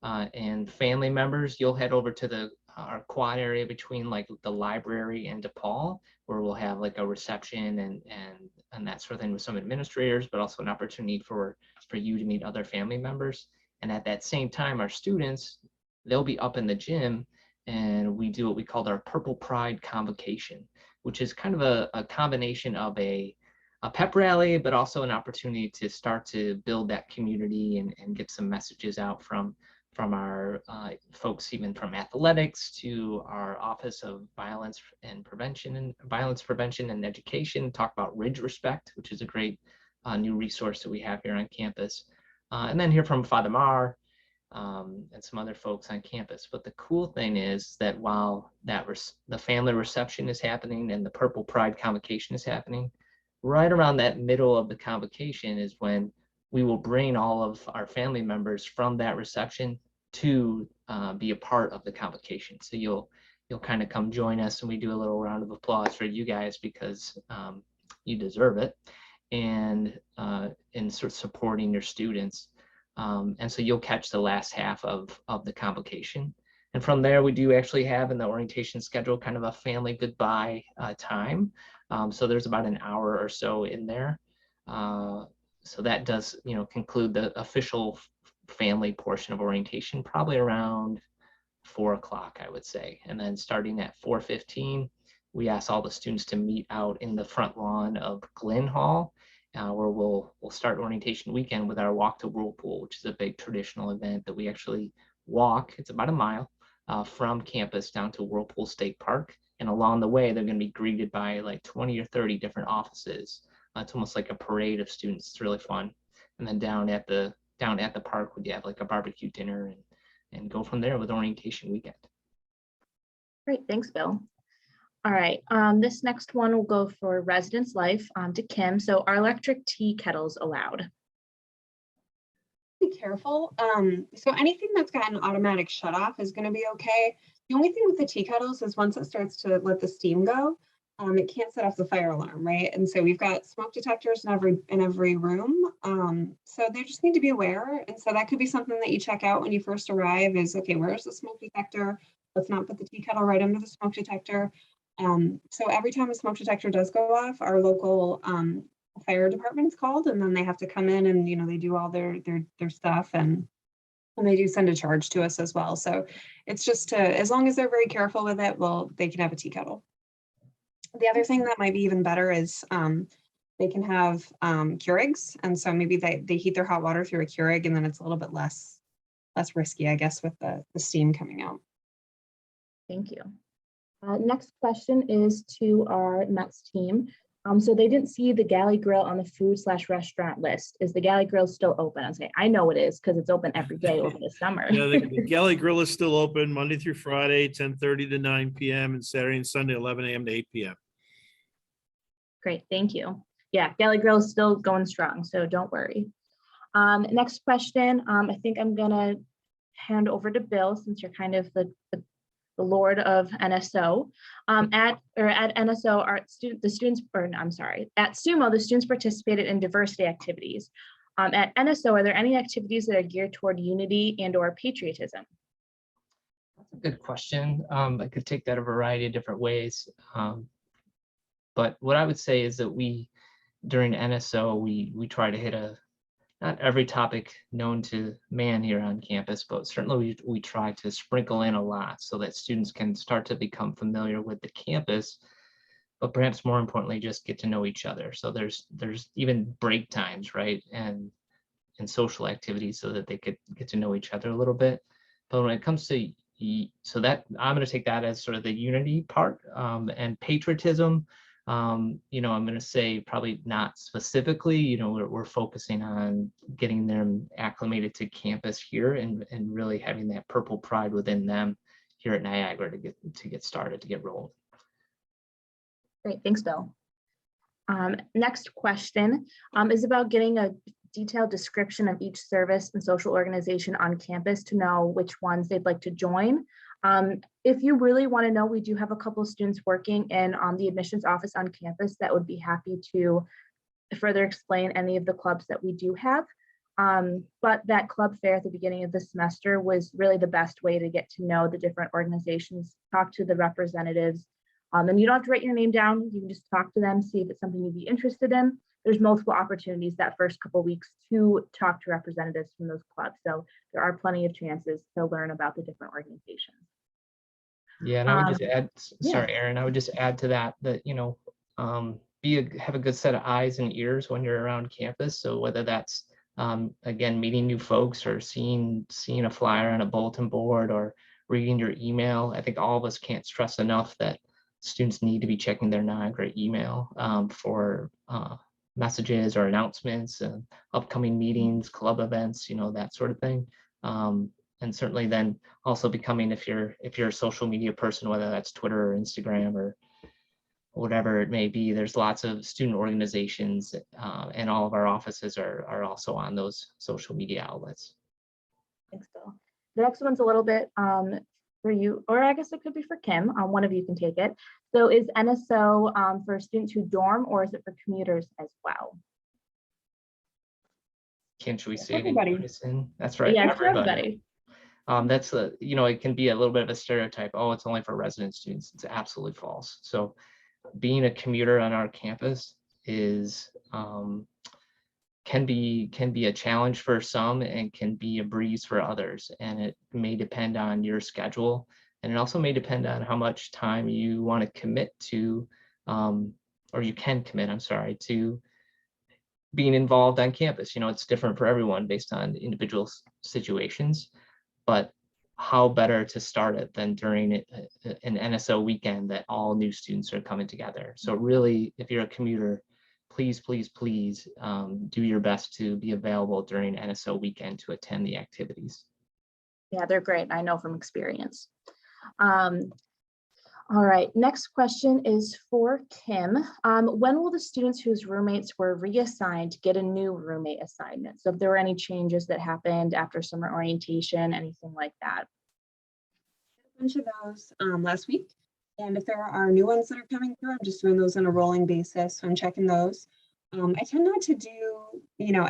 Speaker 2: And family members, you'll head over to our quad area between like the library and DePaul, where we'll have like a reception and that sort of thing with some administrators, but also an opportunity for you to meet other family members. And at that same time, our students, they'll be up in the gym, and we do what we call our Purple Pride Convocation, which is kind of a combination of a pep rally, but also an opportunity to start to build that community and get some messages out from our folks, even from athletics to our Office of Violence Prevention and Education, talk about Ridge Respect, which is a great new resource that we have here on campus. And then hear from Father Mar and some other folks on campus. But the cool thing is that while the family reception is happening and the Purple Pride Convocation is happening, right around that middle of the convocation is when we will bring all of our family members from that reception to be a part of the convocation. So you'll kind of come join us, and we do a little round of applause for you guys because you deserve it, and in sort of supporting your students. And so you'll catch the last half of the convocation. And from there, we do actually have in the orientation schedule kind of a family goodbye time. So there's about an hour or so in there. So that does, conclude the official family portion of orientation, probably around 4 o'clock, I would say. And then starting at 4:15, we ask all the students to meet out in the front lawn of Glenn Hall, where we'll start orientation weekend with our Walk to Whirlpool, which is a big traditional event that we actually walk, it's about a mile from campus down to Whirlpool State Park. And along the way, they're going to be greeted by like 20 or 30 different offices. It's almost like a parade of students. It's really fun. And then down at the park, we have like a barbecue dinner and go from there with orientation weekend.
Speaker 1: Great, thanks, Bill. All right, this next one will go for residence life to Kim. So are electric tea kettles allowed?
Speaker 6: Be careful. So anything that's got an automatic shut off is going to be okay. The only thing with the tea kettles is once it starts to let the steam go, it can't set off the fire alarm, right? And so we've got smoke detectors in every room. So they just need to be aware. And so that could be something that you check out when you first arrive is, okay, where's the smoke detector? Let's not put the tea kettle right under the smoke detector. So every time a smoke detector does go off, our local fire department is called, and then they have to come in and, you know, they do all their stuff, and they do send a charge to us as well. So it's just as long as they're very careful with it, well, they can have a tea kettle. The other thing that might be even better is they can have Keurigs, and so maybe they heat their hot water through a Keurig, and then it's a little bit less risky, I guess, with the steam coming out.
Speaker 1: Thank you. Next question is to our Mets team. So they didn't see the Galley Grill on the food/restaurant list. Is the Galley Grill still open? I say, I know it is because it's open every day over the summer.
Speaker 4: Yeah, the Galley Grill is still open Monday through Friday, 10:30 to 9 p.m. and Saturday and Sunday, 11 a.m. to 8 p.m.
Speaker 1: Great, thank you. Yeah, Galley Grill is still going strong, so don't worry. Next question, I think I'm gonna hand over to Bill since you're kind of the Lord of NSO. At NSO, at SUMO, the students participated in diversity activities. At NSO, are there any activities that are geared toward unity and/or patriotism?
Speaker 2: That's a good question. I could take that a variety of different ways. But what I would say is that during NSO, we try to hit not every topic known to man here on campus, but certainly we try to sprinkle in a lot so that students can start to become familiar with the campus, but perhaps more importantly, just get to know each other. So there's even break times, right? And social activities so that they could get to know each other a little bit. But when it comes to, so that I'm going to take that as sort of the unity part, and patriotism. I'm going to say probably not specifically, we're focusing on getting them acclimated to campus here and really having that purple pride within them here at Niagara to get started, to get rolling.
Speaker 1: Great, thanks, Bill. Next question is about getting a detailed description of each service and social organization on campus to know which ones they'd like to join. If you really want to know, we do have a couple of students working in the admissions office on campus that would be happy to further explain any of the clubs that we do have. But that club fair at the beginning of the semester was really the best way to get to know the different organizations, talk to the representatives. And you don't have to write your name down. You can just talk to them, see if it's something you'd be interested in. There's multiple opportunities that first couple of weeks to talk to representatives from those clubs. So there are plenty of chances to learn about the different organizations.
Speaker 2: Yeah, and I would just add, sorry,
Speaker 1: yeah.
Speaker 2: Aaron, I would just add to that, have a good set of eyes and ears when you're around campus. So whether that's, again, meeting new folks or seeing a flyer on a bulletin board or reading your email, I think all of us can't stress enough that students need to be checking their Niagara email for messages or announcements and upcoming meetings, club events, that sort of thing. And certainly then also becoming, if you're a social media person, whether that's Twitter or Instagram or whatever it may be, there's lots of student organizations and all of our offices are also on those social media outlets.
Speaker 1: Thanks, Bill. The next one's a little bit for you, or I guess it could be for Kim. One of you can take it. So is NSO for students who dorm, or is it for commuters as well?
Speaker 2: Can't we say
Speaker 6: everybody?
Speaker 2: That's right.
Speaker 1: Yeah, for everybody.
Speaker 2: That's it can be a little bit of a stereotype. Oh, it's only for resident students. It's absolutely false. So being a commuter on our campus is can be a challenge for some and can be a breeze for others. And it may depend on your schedule. And it also may depend on how much time you want to commit to, or you can commit, to being involved on campus. It's different for everyone based on individual situations. But how better to start it than during an NSO weekend that all new students are coming together. So really, if you're a commuter, please, please, please do your best to be available during NSO weekend to attend the activities.
Speaker 1: Yeah, they're great. I know from experience. All right, next question is for Kim. When will the students whose roommates were reassigned get a new roommate assignment? So if there were any changes that happened after summer orientation, anything like that.
Speaker 6: A bunch of those last week. And if there are new ones that are coming through, I'm just doing those on a rolling basis. So I'm checking those. I tend not to do,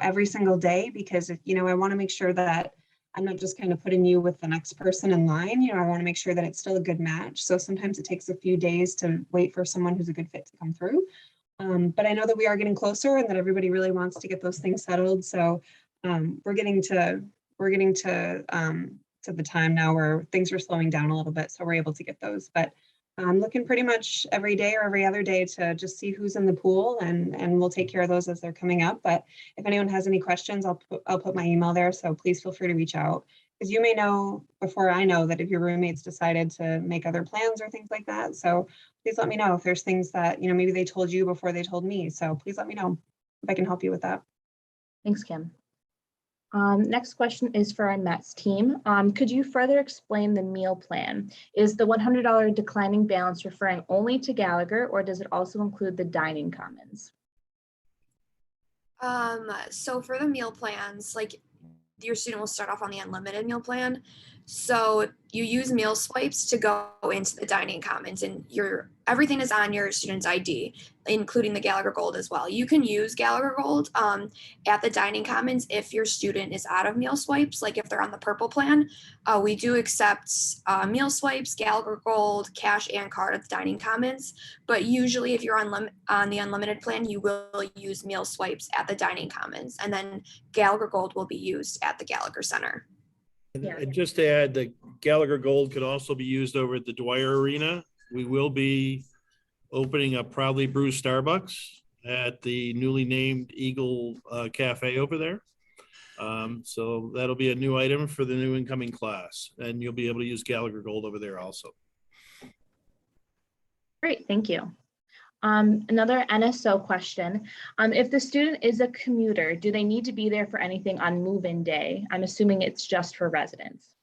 Speaker 6: every single day because, I want to make sure that I'm not just kind of putting you with the next person in line. I want to make sure that it's still a good match. So sometimes it takes a few days to wait for someone who's a good fit to come through. But I know that we are getting closer and that everybody really wants to get those things settled. So we're getting to the time now where things are slowing down a little bit. So we're able to get those. But I'm looking pretty much every day or every other day to just see who's in the pool, and we'll take care of those as they're coming up. But if anyone has any questions, I'll put my email there. So please feel free to reach out, because you may know before I know that if your roommates decided to make other plans or things like that. So please let me know if there's things that, maybe they told you before they told me. So please let me know if I can help you with that.
Speaker 1: Thanks, Kim. Next question is for our METS team. Could you further explain the meal plan? Is the $100 declining balance referring only to Gallagher, or does it also include the dining commons?
Speaker 3: So for the meal plans, like your student will start off on the unlimited meal plan. So you use meal swipes to go into the dining commons, and everything is on your student's ID, including the Gallagher Gold as well. You can use Gallagher Gold at the dining commons if your student is out of meal swipes, like if they're on the purple plan. We do accept meal swipes, Gallagher Gold, cash and card at the dining commons, but usually if you're on the unlimited plan, you will use meal swipes at the dining commons, and then Gallagher Gold will be used at the Gallagher Center.
Speaker 4: And just to add, the Gallagher Gold could also be used over at the Dwyer Arena. We will be opening a Proudly Brew Starbucks at the newly named Eagle Cafe over there. So that'll be a new item for the new incoming class, and you'll be able to use Gallagher Gold over there also.
Speaker 1: Great, thank you. Another NSO question. If the student is a commuter, do they need to be there for anything on move-in day? I'm assuming it's just for residents.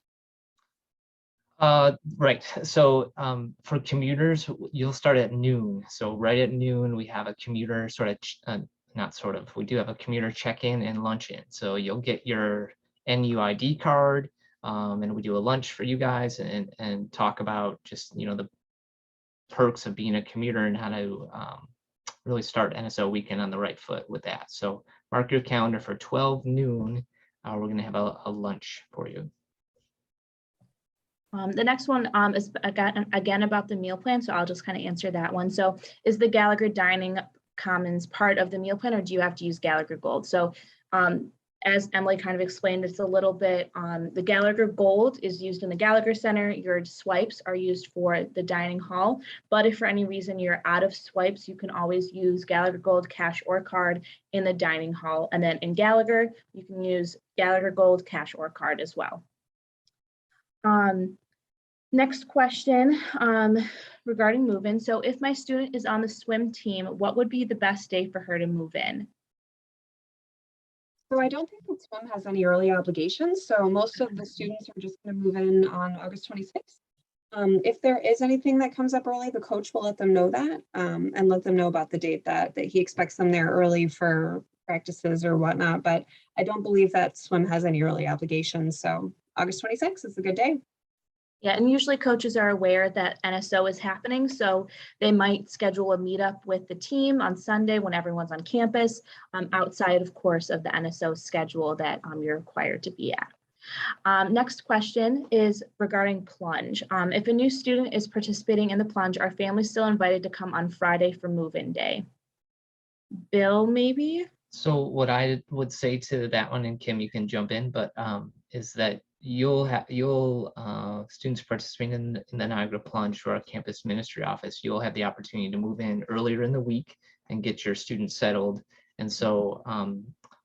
Speaker 2: Right. So for commuters, you'll start at noon. So right at noon, we have a commuter we do have a commuter check-in and lunch-in. So you'll get your NUID card, and we do a lunch for you guys and talk about just, the perks of being a commuter and how to really start NSO weekend on the right foot with that. So mark your calendar for 12 noon. We're going to have a lunch for you.
Speaker 1: The next one is again about the meal plan, so I'll just kind of answer that one. So is the Gallagher Dining Commons part of the meal plan, or do you have to use Gallagher Gold? So as Emily kind of explained, it's a little bit, the Gallagher Gold is used in the Gallagher Center. Your swipes are used for the dining hall. But if for any reason you're out of swipes, you can always use Gallagher Gold, cash or card in the dining hall. And then in Gallagher, you can use Gallagher Gold, cash or card as well. Next question regarding move-in. So if my student is on the swim team, what would be the best day for her to move in?
Speaker 6: So I don't think that swim has any early obligations. So most of the students are just going to move in on August 26th. If there is anything that comes up early, the coach will let them know that and let them know about the date that he expects them there early for practices or whatnot. But I don't believe that swim has any early obligations. So August 26th is a good day.
Speaker 1: Yeah, and usually coaches are aware that NSO is happening, so they might schedule a meetup with the team on Sunday when everyone's on campus, outside, of course, of the NSO schedule that you're required to be at. Next question is regarding plunge. If a new student is participating in the plunge, are families still invited to come on Friday for move-in day? Bill, maybe?
Speaker 2: So what I would say to that one, and Kim, you can jump in, but is that students participating in the Niagara Plunge or our campus ministry office, you'll have the opportunity to move in earlier in the week and get your students settled. And so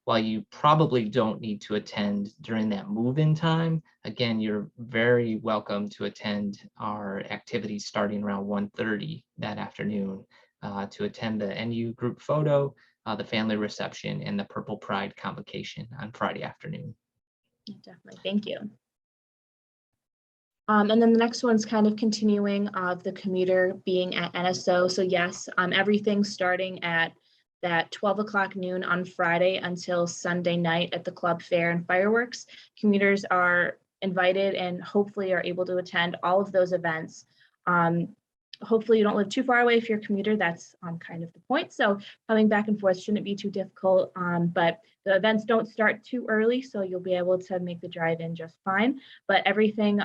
Speaker 2: while you probably don't need to attend during that move-in time, again, you're very welcome to attend our activities starting around 1:30 that afternoon to attend the NU group photo, the family reception, and the Purple Pride Convocation on Friday afternoon.
Speaker 1: Definitely, thank you. And then the next one's kind of continuing of the commuter being at NSO. So yes, everything starting at that 12 o'clock noon on Friday until Sunday night at the club fair and fireworks. Commuters are invited and hopefully are able to attend all of those events. Hopefully you don't live too far away if you're a commuter, that's kind of the point. So coming back and forth shouldn't be too difficult, but the events don't start too early, so you'll be able to make the drive in just fine. But everything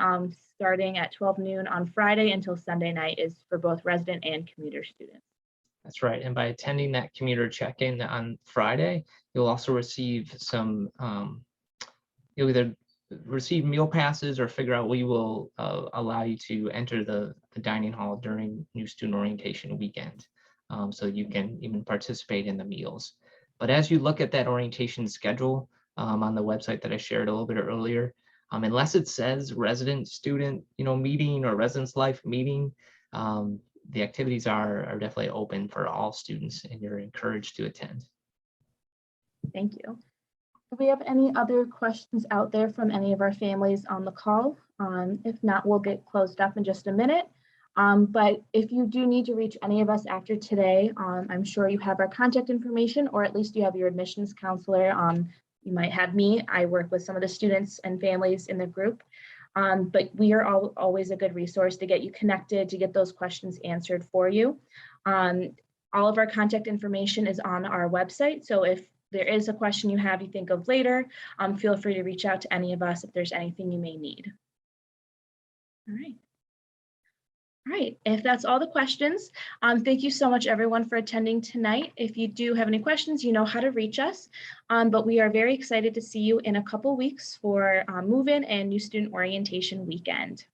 Speaker 1: starting at 12 noon on Friday until Sunday night is for both resident and commuter students.
Speaker 2: That's right. And by attending that commuter check-in on Friday, you'll also receive some, you'll either receive meal passes or figure out we will allow you to enter the dining hall during new student orientation weekend. So you can even participate in the meals. But as you look at that orientation schedule on the website that I shared a little bit earlier, unless it says resident student, meeting or residence life meeting, the activities are definitely open for all students and you're encouraged to attend.
Speaker 1: Thank you. Do we have any other questions out there from any of our families on the call? If not, we'll get closed up in just a minute. But if you do need to reach any of us after today, I'm sure you have our contact information, or at least you have your admissions counselor. You might have me. I work with some of the students and families in the group. But we are always a good resource to get you connected, to get those questions answered for you. All of our contact information is on our website. So if there is a question you have you think of later, feel free to reach out to any of us if there's anything you may need. All right. All right, if that's all the questions, thank you so much everyone for attending tonight. If you do have any questions, you know how to reach us, but we are very excited to see you in a couple weeks for move-in and new student orientation weekend.